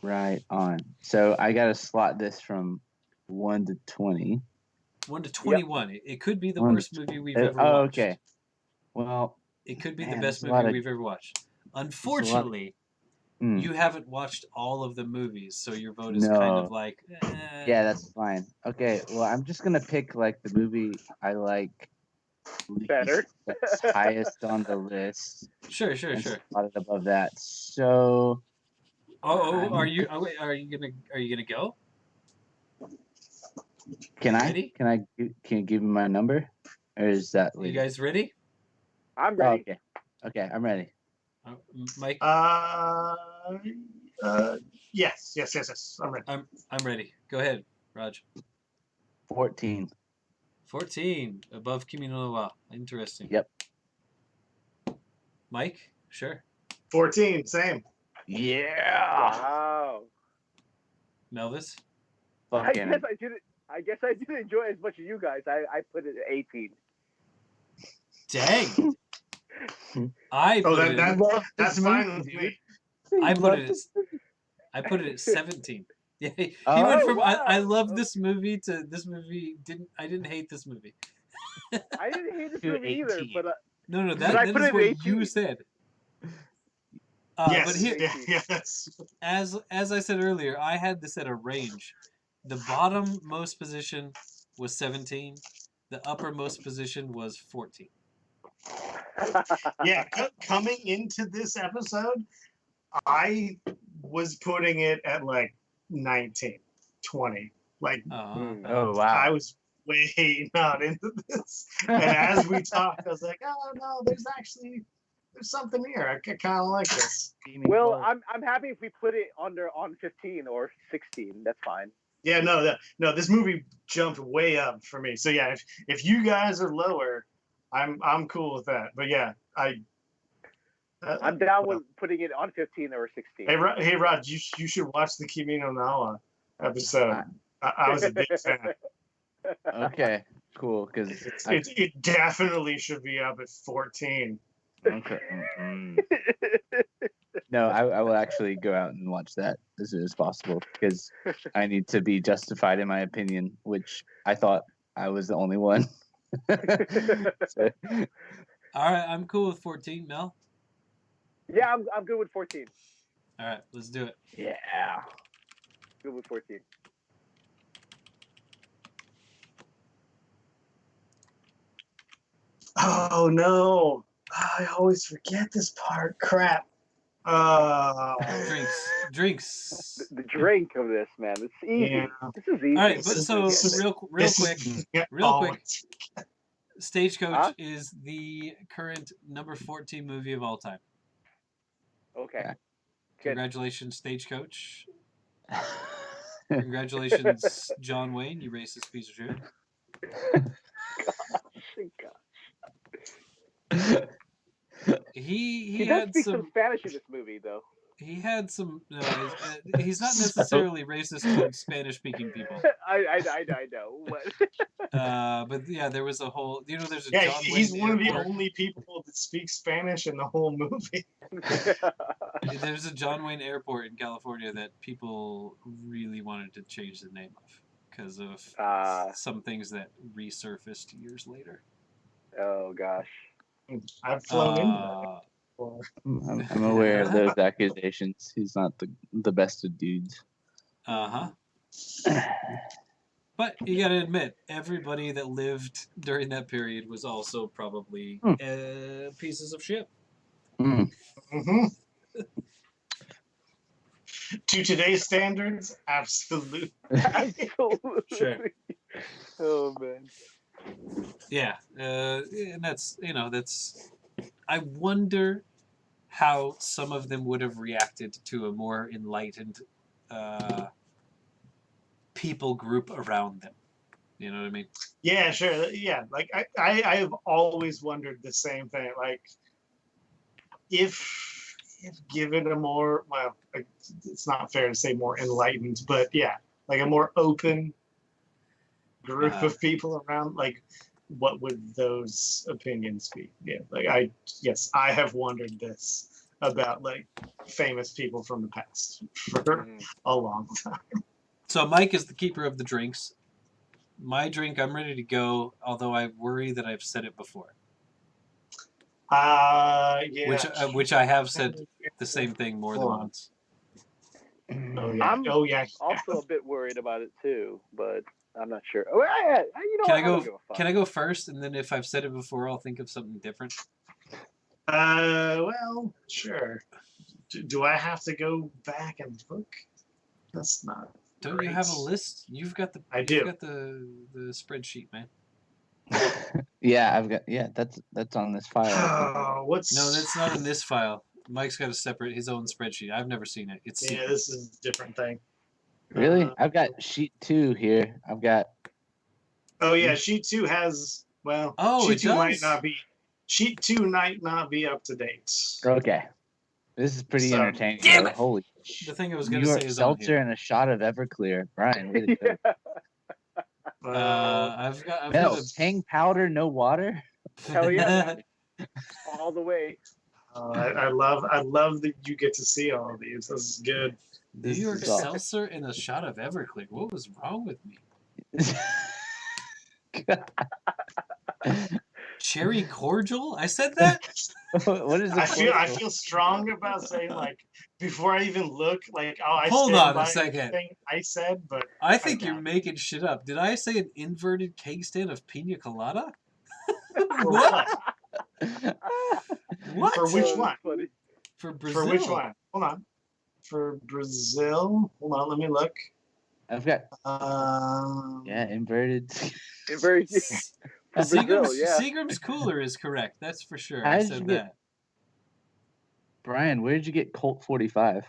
Right on. So I gotta slot this from 1 to 20. 1 to 21. It could be the 1 worst to movie we've 20. ever Oh, watched. okay. Well, It could be the man, best there's a movie lot of. we've ever watched. There's a lot of. Unfortunately, Mm, you haven't watched all of the movies, so your vote is kind of no. like, Yeah, that's fine. Okay. Well, I'm just gonna pick like the movie I like Better. least, that's highest on the list, Sure. and slot it above that. So. Oh, are I'm- you? Oh, wait, are you gonna go? Can I? Ready? Can you give me my number, or is that You later? guys ready? I'm Oh, ready. okay. Okay, I'm ready. Mike, Uh, yes. I'm ready. I'm ready. Go ahead, Raj. 14. 14 above Kimi no Wa. Interesting. Yep. Mike, sure. 14, same. Yeah. Wow. Melvis, Fucking. I guess I didn't enjoy it as much as you guys. I put it at 18. dang. I Oh, put it. that's fine with me. I put it at 17. Yeah, he Oh, went from wow. I love this movie to this movie I didn't hate this movie. I didn't hate this To movie either, 18. but No, But I that put is it what at you 18. said. Yes. But here, Yes. as I said earlier, I had this at a range. The bottommost position was 17. The uppermost position was 14. Yeah. Coming into this episode, I was putting it at like 19, 20. Like, Oh wow. I was way not into this. And as we talked, I was like, oh no, there's something here. I kind of like this. Well, I'm happy if we put it on 15 or 16. That's fine. Yeah, no, this movie jumped way up for me. So yeah, if you guys are lower, I'm cool with that. But yeah, I'm down with putting it on 15 or 16. Hey Rod, you should watch the Kimi no Nawa episode. I was a big fan. Okay, cool. Because It definitely should be up at 14. okay. No, I will actually go out and watch that as soon as possible because I need to be justified in my opinion, which I thought I was the only one. So, All right, I'm cool with 14, Mel. Yeah, I'm good with 14. All right, let's do it. yeah. Good with 14. Oh no, I always forget this part. Crap. Drinks. The drink of this, man. It's easy. Yeah. This is easy. All right, but so real quick, Stagecoach Huh? is the current number 14 movie of all time. Okay. Good. Congratulations, Stagecoach. Congratulations, John Wayne, you racist piece of shit. He does had speak some Spanish in this movie, though. He had some. No, he's not necessarily racist towards Spanish-speaking people. I know. But yeah, there was a whole. There's a Yeah, John he's Wayne one of the Airport. only people that speaks Spanish in the whole movie. There's a John Wayne Airport in California that people really wanted to change the name of because of some things that resurfaced years later. Oh gosh. I've flown into that. I'm aware of those accusations. He's not the best of dudes. But you gotta admit, everybody that lived during that period was also probably pieces of shit. Mm-hmm. To today's standards, absolutely. Absolutely. Sure. Oh man. Yeah, and that's I wonder how some of them would have reacted to a more enlightened people group around them. You know what I mean? Yeah, sure. Yeah, like I have always wondered the same thing. Like, if given a more, well, it's not fair to say more enlightened, but yeah, like a more open group of people around, like, what would those opinions be? Yeah, like I have wondered this about like famous people from the past for Mhm. a long time. So Mike is the keeper of the drinks. My drink, I'm ready to go, although I worry that I've said it before. Yeah. Which I have said the same thing more than Hold on. once. Oh yeah. I'm Oh yeah. also a bit worried about it too, but I'm not sure. Oh, you know Can what? I I don't go? give a fuck. Can I go first, and then if I've said it before, I'll think of something different. Well, sure. Do I have to go back and look? That's not. Don't great. you have a list? You've got the. I You've do. got the spreadsheet, man. Yeah, I've got. Yeah, that's on this file. Oh, what's? No, that's not in this file. Mike's got his own spreadsheet. I've never seen it. It's Yeah, secret. this is a different thing. Really? I've got sheet 2 here. I've got. Oh yeah, sheet 2 has. Well, Oh, sheet it 2 might does? not be. Sheet 2 might not be up to date. Okay. This is pretty So- entertaining. Damn though. it! Holy The shit. thing I was New gonna York say is on seltzer here. and a shot of Everclear. Brian, way to go. I've got Mel, a. Tang powder, no water. Hell yeah, man. All the way. I love that you get to see all of these. This is good. New This York is all- seltzer and a shot of Everclear. What was wrong with me? Cherry cordial? I said that? What is the I cordial? feel strong about saying like before I even look like I Hold stand on a by second. everything I said, but I think I you're got it. making shit up. Did I say an inverted cake stand of pina colada? For What? What? For which Oh, one? that's funny. For Brazil. For which one? Hold on. For Brazil. Hold on, let me look. I've got Yeah, inverted. Very for Brazil, yeah. Seagram's cooler is correct. That's for sure. How I did said you that. get- Brian, where did you get Colt 45?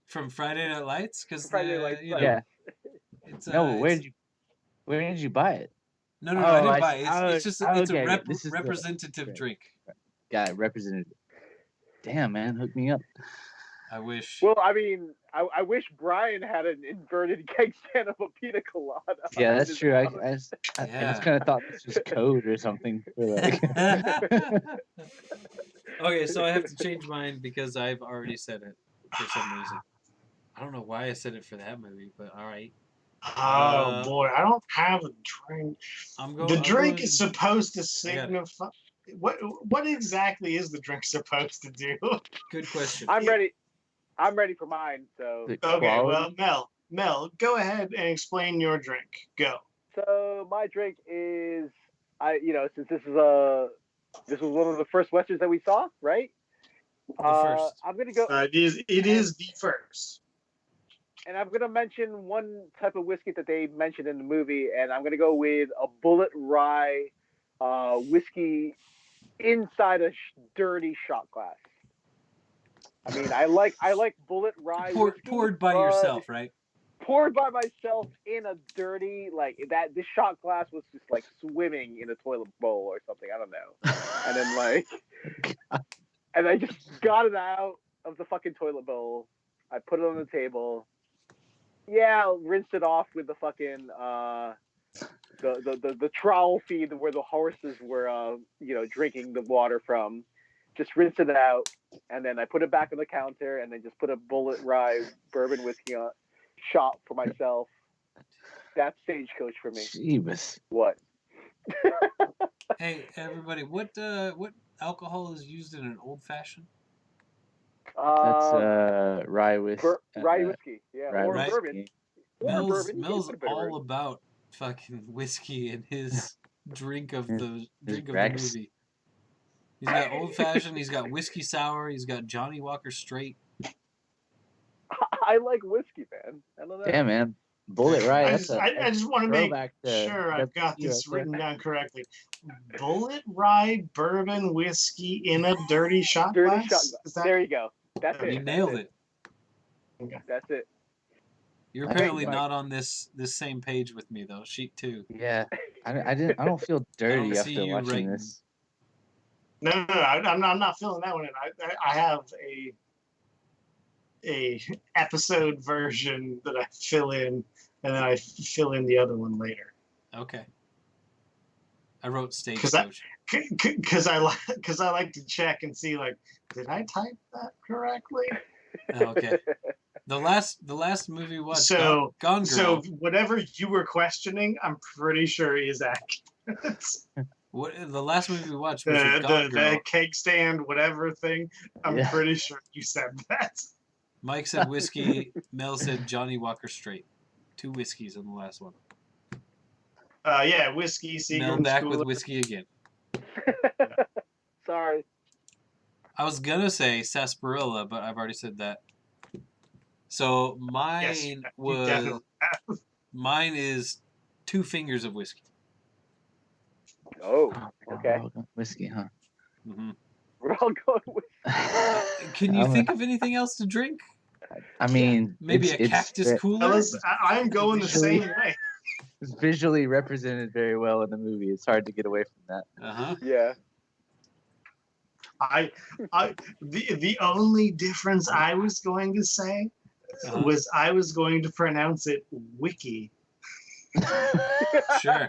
From Friday Night Lights? Because Friday Night Lights, you know, Yeah. it's No, where it's, did you buy it? no, Oh, I didn't I buy see. it. Oh, It's just it's a okay, this is the- representative okay. drink. Got it, representative. Damn, man, hook me up. I wish. Well, I mean, I wish Brian had an inverted keg stand of a pina colada. Yeah, in that's his true. house. I Yeah. just kind of thought this was code or something. For like, Okay, so I have to change mine because I've already said it for some reason. I don't know why I said it for that movie, but all right. Oh boy, I don't have a drink. I'm going. The drink going, is supposed to I got it. signify. What exactly is the drink supposed to do? Good question. I'm ready. I'm ready for mine. So, the Okay, quality. well, Mel, go ahead and explain your drink. Go. so my drink is, since this was one of the first westerns that we saw, right? The first. I'm gonna go, It is the first. and I'm gonna mention one type of whiskey that they mentioned in the movie, and I'm gonna go with a bullet rye whiskey inside a dirty shot glass. I mean, I like bullet rye whiskey, Poured by but yourself, right? poured by myself in a dirty this shot glass was just like swimming in a toilet bowl or something. I don't know. And then and I just got it out of the fucking toilet bowl. I put it on the table. Yeah, rinsed it off with the fucking the trowel feed where the horses were drinking the water from. Just rinse it out, and then I put it back on the counter, and then just put a bullet rye bourbon whiskey on shot for myself. That's Stagecoach for me. Jeebus. What? Hey, everybody, what alcohol is used in an old fashioned? That's rye whiskey. Rye whiskey, yeah, rye or whiskey. bourbon. Or bourbon. You can Mel's put a bit of all bourbon. about fucking whiskey and his drink of the His drink of the Rex. movie. He's got old fashioned. He's got whiskey sour. He's got Johnny Walker Straight. I like whiskey, man. I don't know. Yeah, man. Bullet rye. I That's just want to make throwback to sure I've got WQ this right there. written down correctly. Bullet rye bourbon whiskey in a dirty shot Dirty glass. shot glass. Is that There you go. That's You it. You That's nailed it. it. Okay. That's it. You're Okay, apparently Mike. not on this same page with me though. Sheet 2. Yeah, I don't feel dirty see after you watching writing. this. No, I'm not filling that one in. I have a episode version that I fill in, and then I fill in the other one later. Okay. I wrote Because I, Stagecoach. because I like to check and see like, did I type that correctly? Oh, okay. The last movie we watched, So Gone Girl. whatever you were questioning, I'm pretty sure is accurate. The last movie we watched was Gone Girl. The cake stand, whatever thing. I'm Yeah. pretty sure you said that. Mike said whiskey. Mel said Johnny Walker Straight. 2 whiskeys on the last one. Yeah, whiskey, Mel Seagram's back Cooler. with whiskey again. Sorry. I was gonna say sarsaparilla, but I've already said that. So Yes, mine you definitely have. mine is 2 fingers of whiskey. Oh, Oh, my okay. God, whiskey, huh? Mm-hmm. We're all going with. Can you I'm think of anything else to drink? I mean, Maybe a it's cactus cooler? Fellas, I'm going the Visually- same way. it's visually represented very well in the movie. It's hard to get away from that. Uh-huh. Yeah. The only difference I was going to say was I was going to pronounce it wiki, Sure.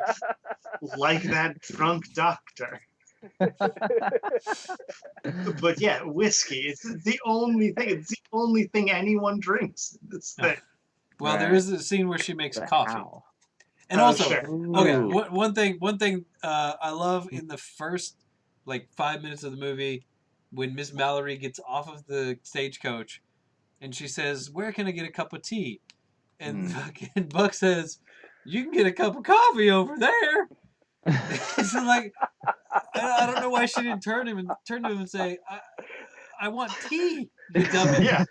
like that drunk doctor. But yeah, whiskey. It's the only thing. It's the only thing anyone drinks. This thing. Well, there Right. is a scene where she makes But coffee. how? And Oh, also, sure. okay, Ooh. one thing I love in the first like 5 minutes of the movie when Miss Mallory gets off of the stagecoach and she says, "Where can I get a cup of tea?" And fucking Buck says, "You can get a cup of coffee over there." It's like I don't know why she didn't turn to him and say, "I want tea, you dummy." Yeah.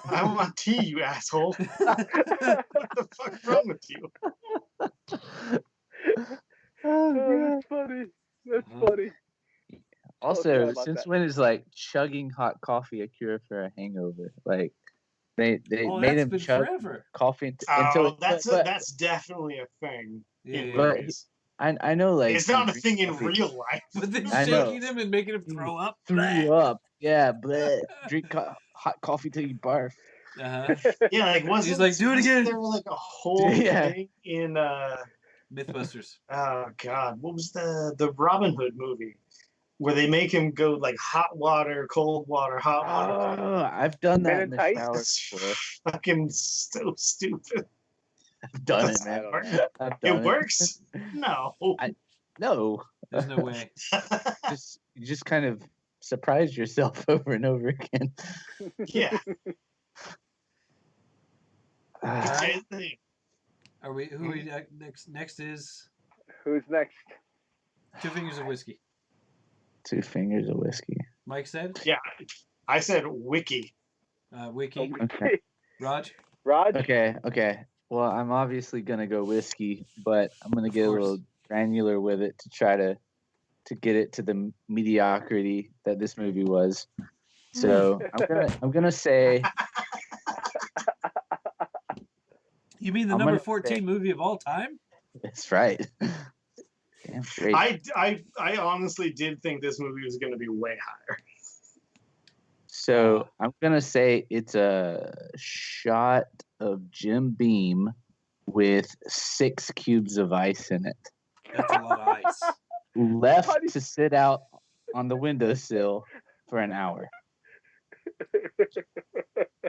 I want tea, you asshole. What the fuck's wrong with you? Oh, that's funny. That's funny. Also, forgot about since that. when is like chugging hot coffee a cure for a hangover? Like they Oh, made that's him been chug forever. coffee until Oh, that's definitely a thing. Yeah, in yeah. But movies. I know like It's not a you drink thing in coffee, real life. But then I know. shaking him and making him throw up. threw up. Yeah, bleh. Drink hot coffee till you barf. Uh-huh. Yeah, like He's like, "Do it wasn't again." there like a whole Yeah. thing in Mythbusters. oh god, what was the Robin Hood movie where they make him go like hot water, cold water, hot water. Oh, I've done Men that in in the Tights? shower It's before. fucking so stupid. I've done it, I man. don't know. I've done It works? No. No, There's no way. you just kind of surprise yourself over and over again. Yeah. Alright. Are we? Who we next? Next is Who's next? 2 fingers of whiskey. 2 fingers of whiskey. Mike said. Yeah. I said wiki. Wiki. Okay. Raj. Raj? Okay. Well, I'm obviously gonna go whiskey, but I'm gonna get a course. little granular with it to try to get it to the mediocrity that this movie was. So I'm gonna say You mean the I'm number gonna 14 say- movie of all time? that's right. Damn straight. I honestly did think this movie was gonna be way higher. So I'm gonna say it's a shot of Jim Beam with 6 cubes of ice in it, That's a lot of ice. left How do you- to sit out on the windowsill for an hour.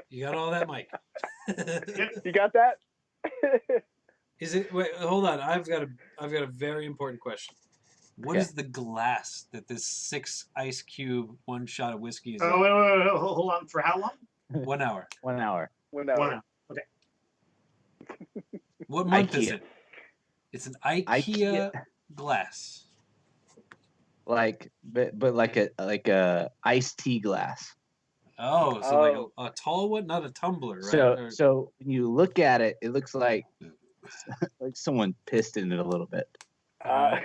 You got all that, Mike? You got that? Is it? Wait, hold on. I've got a very important question. What is Okay. the glass that this 6 ice cube 1 shot of whiskey is Oh, in? wait, hold on. For how long? 1 hour. 1 hour. Well, 1 no. hour. Okay. What month is IKEA. it? It's an IKEA, IKEA. glass. But like a iced tea glass. Oh, so like Oh. a tall one, not a tumbler, right? So when you look at it, it looks like someone pissed in it a little bit. Uh,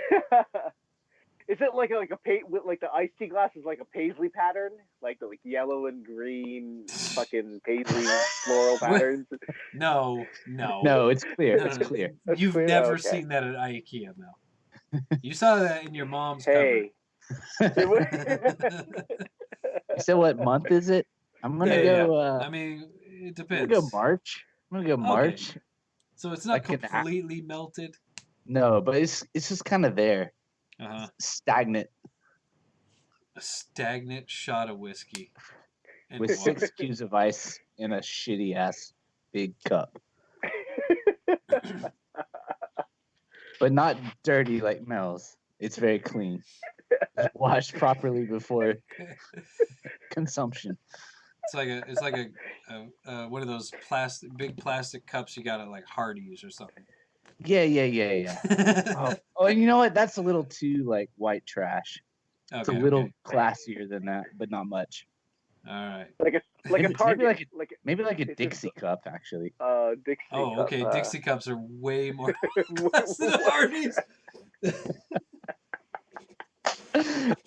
is it like a with like the iced tea glass is like a paisley pattern, like the yellow and green fucking paisley floral patterns? No. No, it's clear. No, It's no, clear. That's You've clear? never Okay. seen that at IKEA, Mel. You saw that in your mom's Hey. cupboard. So what month is it? I'm gonna Yeah. go. I mean, it I'm depends. gonna go March. I'm gonna go March. So it's not Like an completely melted. No, but it's just kind of there. stagnant A stagnant shot of whiskey and with water. 6 cubes of ice in a shitty ass big cup, but not dirty like Mel's. It's very clean. It's washed properly before consumption. It's like a one of those big plastic cups you got at like Hardee's or something. Yeah. Oh, you know what? That's a little too like white trash. It's a little classier than that, but not much. All right. Like a Target, maybe like a Dixie cup, actually. Dixie. Oh, cup, okay. Dixie cups are way more class than Hardee's.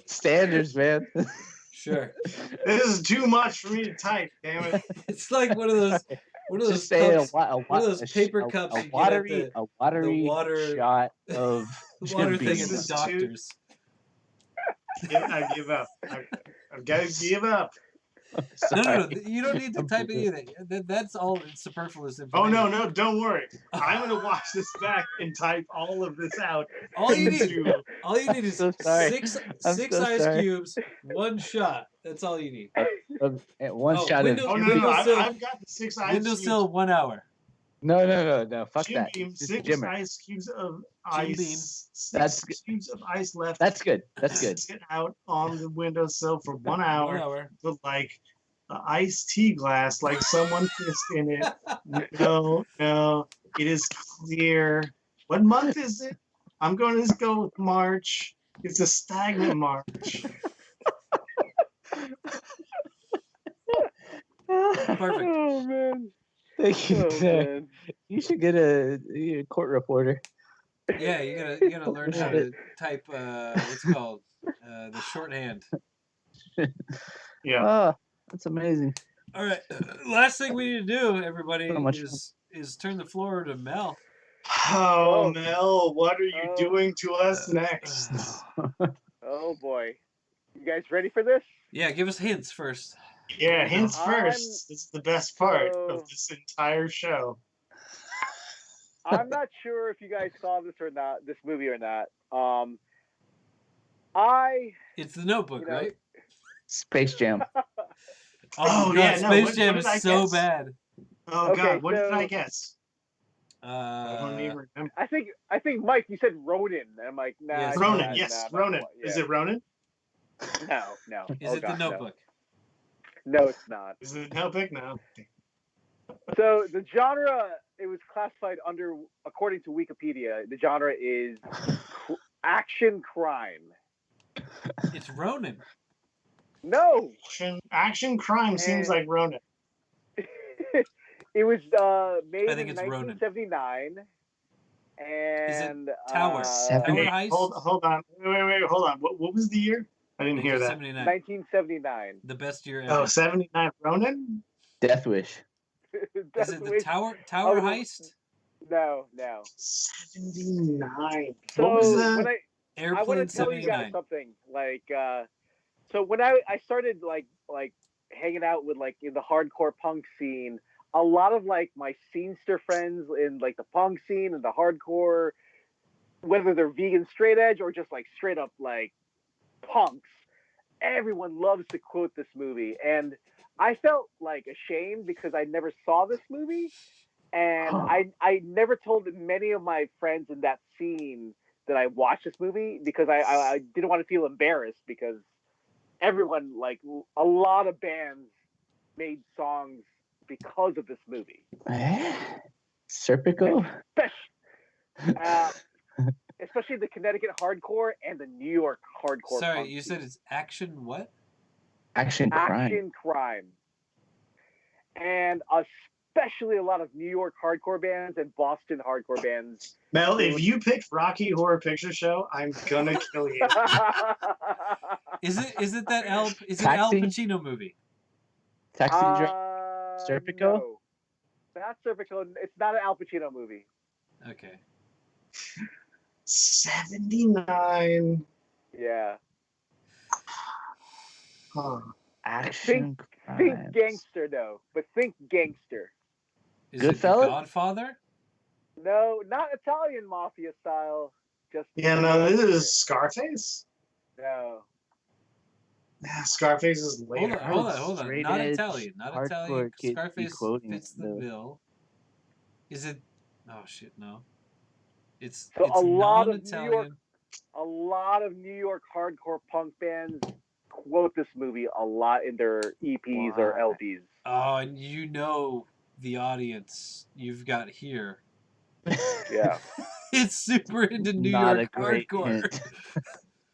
Standards, man. Sure. This is too much for me to type. Damn it! It's like one of those Just say cups, one of those paper cups you get at the water shot of water Jim thing Beam. at the doctor's. I give up. I've got to give up. No. You don't need to type anything. That's all superfluous Oh information. no, don't worry. I'm gonna watch this back and type all of this out. All you need is so sorry. six so ice sorry. cubes, one shot. That's all you need. One shot of Oh Jim no, Beam. I've got the 6 ice Windowsill, 1 hour. No. Fuck Jim that. Beam, Just 6 Jimmer. ice cubes of Jim ice. Beam. 6 cubes of ice left. That's good. Sit out on the windowsill for 1 hour. 1 hour. With like an iced tea glass, like someone pissed in it. No, it is clear. What month is it? I'm going to go with March. It's a stagnant March. Perfect. Oh man. Thank you, Oh, sir. man. You should get a court reporter. Yeah, you gotta learn how to type what's it called the shorthand. Yeah. Oh, that's amazing. All right, last thing we need to do, everybody, So much is turn the floor to Mel. Oh, Mel, what are you doing to us next? Oh boy. You guys ready for this? Yeah, give us hints first. Yeah, hints first. This is the best part of this entire show. I'm not sure if you guys saw this movie or not. It's The Notebook, right? Space Jam. Oh, yeah, God, no, Space what Jam did is I so guess? bad. Oh Okay, God, what did so- I guess? I don't even remember. I think Mike, you said Ronin. And I'm like, nah. Yes, Ronin, nah, yes, nah, Ronin. yeah. Is it Ronin? No. Is it The Notebook? No, it's not. Is it Notebook? No. So the genre it was classified under, according to Wikipedia, the genre is action crime. It's Ronin. No. Action crime seems like Ronin. It was made I think in it's Ronin. 1979. And Tower? Tower Heist? Hold on. Wait, hold on. What was the year? I didn't hear that. 1979. The best year ever. Oh, 79 Ronin? Death Wish. Is it the Tower Heist? No. 79. So What was that? when I Airplane want to tell you 79. guys something. Like, so when I started like hanging out with like in the hardcore punk scene, a lot of like my scenester friends in like the punk scene and the hardcore, whether they're vegan straight edge or just like straight up like punks, everyone loves to quote this movie, and I felt like ashamed because I never saw this movie, and I never told many of my friends in that scene that I watched this movie because I didn't want to feel embarrassed because everyone, like a lot of bands, made songs because of this movie. Serpico? Especially the Connecticut hardcore and the New York hardcore. Sorry, you said it's action what? Action crime. Action crime. And especially a lot of New York hardcore bands and Boston hardcore bands. Mel, if you picked Rocky Horror Picture Show, I'm gonna kill you. Is it that Al Taxi? Pacino movie? Taxi Driver? Serpico? No. Not Serpico. It's not an Al Pacino movie. Okay. 79. Yeah. Huh. Action Think crime. gangster, though. But think gangster. Is it The Goodfellas? Godfather? No, not Italian mafia style. Just Yeah, no, this is Scarface. no. Yeah, Scarface is later. Hold on. Straight Not edge, Italian. Not hardcore Italian. kids be Scarface quoting fits it, the though. bill. Is it? Oh shit, no. It's So a lot of non-Italian. New York hardcore punk bands quote this movie a lot in their EPs or Why? LPs. Oh, and you know the audience you've got here. Yeah. It's super into New Not a York great hardcore.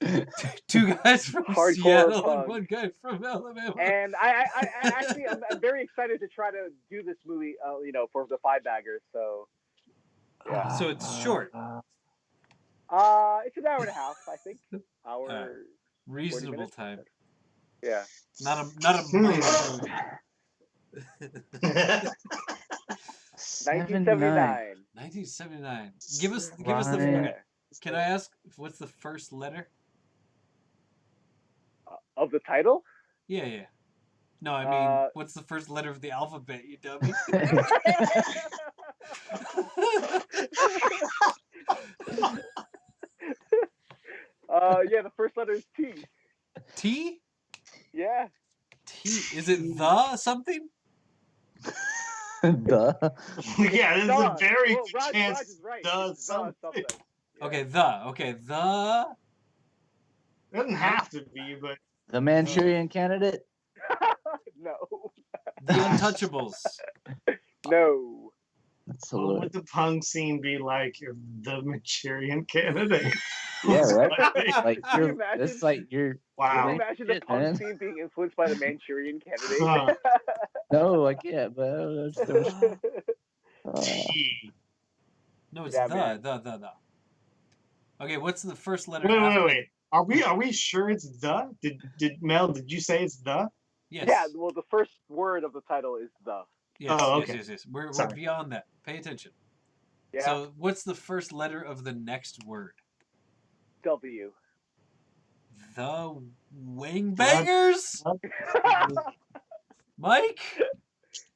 hint. Two guys from Hardcore Seattle and punk. one guy from Alabama. And I actually I'm very excited to try to do this movie, for the Five Baggers. So yeah, So it's short. it's an hour and a half, I think. Hour Reasonable 40 minutes. time. Yeah. Not a minor movie. 1979. 1979. Give us the. Yeah. Okay, can I ask what's the first letter? Of the title? Yeah. No, I mean, what's the first letter of the alphabet, you dummy? Yeah, the first letter is T. T? Yeah. T. Is it the something? Duh. Yeah, this is a very Well, good Raj chance. is right. Duh, It's the something. Yeah. Okay, the. It doesn't have to be, but The Manchurian Candidate? No. The Untouchables. No. That's a what little. would the punk scene be like if the Manchurian Candidate? Yeah, right? Like Can you you're. imagine? It's like you're. Can Wow. you imagine the Shit, punk man. scene being influenced by the Manchurian Candidate? Huh. No, I can't. But T. No, it's Yeah, the. man. The. Okay, what's the first letter Wait, after? wait. Are we sure it's the? Did Mel? Did you say it's the? Yes. Yeah, well, the first word of the title is the. Yes, Oh, yes, okay. yes, yes. We're Sorry. beyond that. Pay attention. Yeah. So, what's the first letter of the next word? W. The Wangbangers? Mike?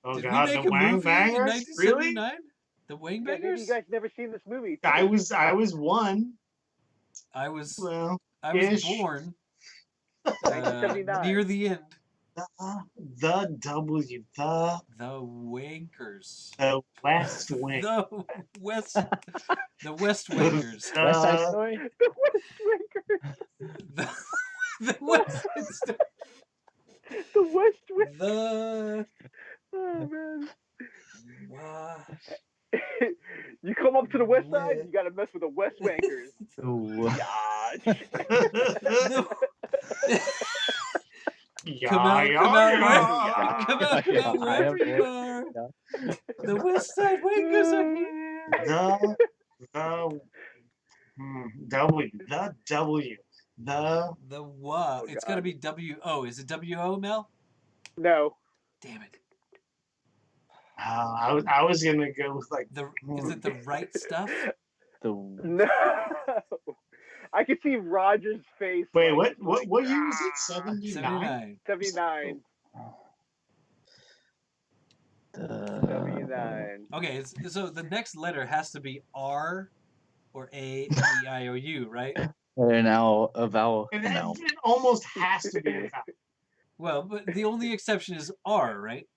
Oh Did we God, make the a Wang movie in Bangers? Really? 1979? The Yeah, maybe Wangbangers? you guys never seen this movie. I was one. I was Well, born 1979. near the end. the W, the Wankers. West Wing. The West Wingers. West Side Story? The West Wingers. The West The West Wingers. The Oh, man. Wow. You come up to the west side, you gotta mess with the West Wankers. Ooh. Gosh. Come out wherever you are. The West Side Wankers are here. The W. The what? Oh, It's God. got to be W-O. Is it W-O, Mel? No. Damn it. I was gonna go with like Is it the right stuff? No. I could see Roger's face. Wait, like, what year was it? 79? 79. 79. 79. Okay, so the next letter has to be R or A, E, I, O, U, right? They're now a vowel. It No. almost has to be a vowel. Well, but the only exception is R, right?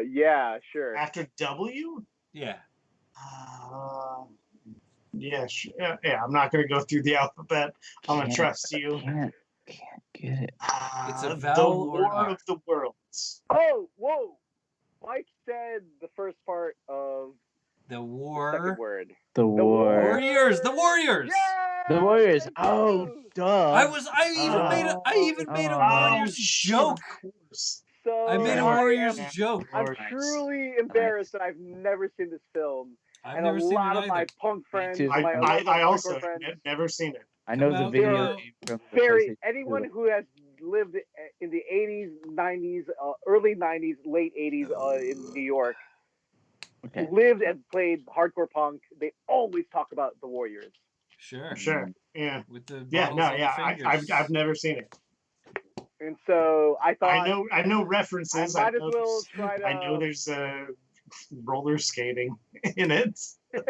Yeah, sure. After W? Yeah. Yeah, yeah, I'm not going to go through the alphabet. I'm going to trust you. Can't get it. It's a The vowel or an War R. of the Worlds. Oh, whoa! Mike said the first part of The the war. second word. The war. Warriors. The Warriors. Yeah! The Warriors. Thank Oh, you! duh. I even made a Warriors joke. Of course. So I made a Yeah. Warriors Yeah. joke. I'm Nice. truly embarrassed that I've never seen this film. I've And never a seen lot it of my either. punk friends, too. my I other also hardcore friends, never seen it. I know Come the out, video come out. game from the anyone PlayStation who has lived in the 80s, 90s, early 90s, late 80s in New York, 2. Okay. lived and played hardcore punk, they always talk about the Warriors. Sure. Sure. Yeah. With the Yeah. bottles No. on the Yeah. fingers. I've never seen it. And so I thought I know references. I might as know well there's- try to. I know there's roller skating in it.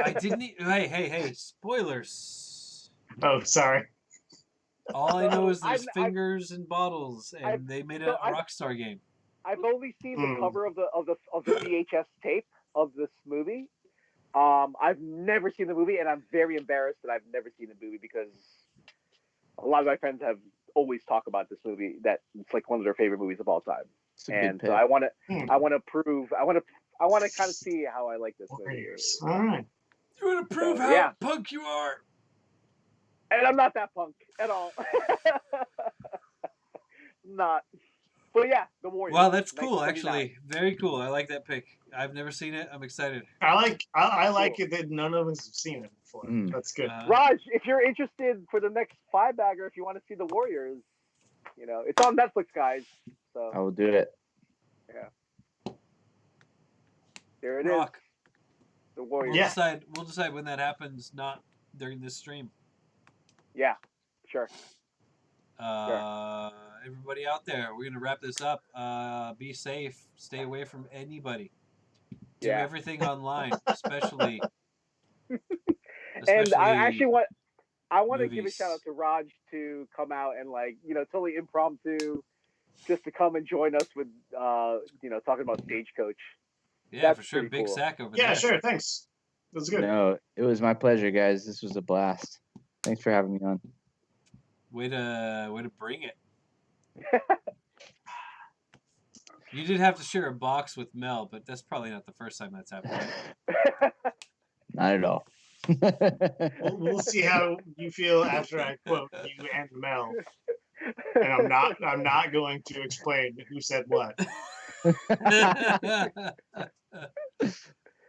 I didn't. Hey! Spoilers. Oh, sorry. All I know is I've, there's I've, fingers and bottles, I've, and they made so a Rockstar game. I've only seen the Hmm. cover of the VHS tape of this movie. I've never seen the movie, and I'm very embarrassed that I've never seen the movie because a lot of my friends have always talked about this movie. That it's like one of their favorite movies of all time. It's a good And so pick. I want to, Hmm. I want to prove, I want to kind of see how I like this movie. Warriors. All right. You want to prove So, how yeah. punk you are? And I'm not that punk at all. Not. But yeah, the Warriors. Wow, that's cool. 1979. Actually, very cool. I like that pick. I've never seen it. I'm excited. I like Cool. it that none of us have seen it before. Mm. That's good. Raj, if you're interested for the next five bagger, if you want to see the Warriors, it's on Netflix, guys. So I will do it. there it is. Rock. The Warriors. We'll Yeah. decide. We'll decide when that happens. Not during this stream. Yeah, sure. Everybody out there, we're gonna wrap this up. Be safe. Stay away from anybody. Do Yeah. everything online, especially. And I actually want to give a movies. shout out to Raj to come out and totally impromptu, just to come and join us with talking about Stagecoach. Yeah, That's for sure. pretty Big cool. sack over Yeah, there. sure. Thanks. That was good. No, it was my pleasure, guys. This was a blast. Thanks for having me on. Way to bring it. You did have to share a box with Mel, but that's probably not the first time that's happened. Not at all. We'll see how you feel after I quote you and Mel, and I'm not going to explain who said what.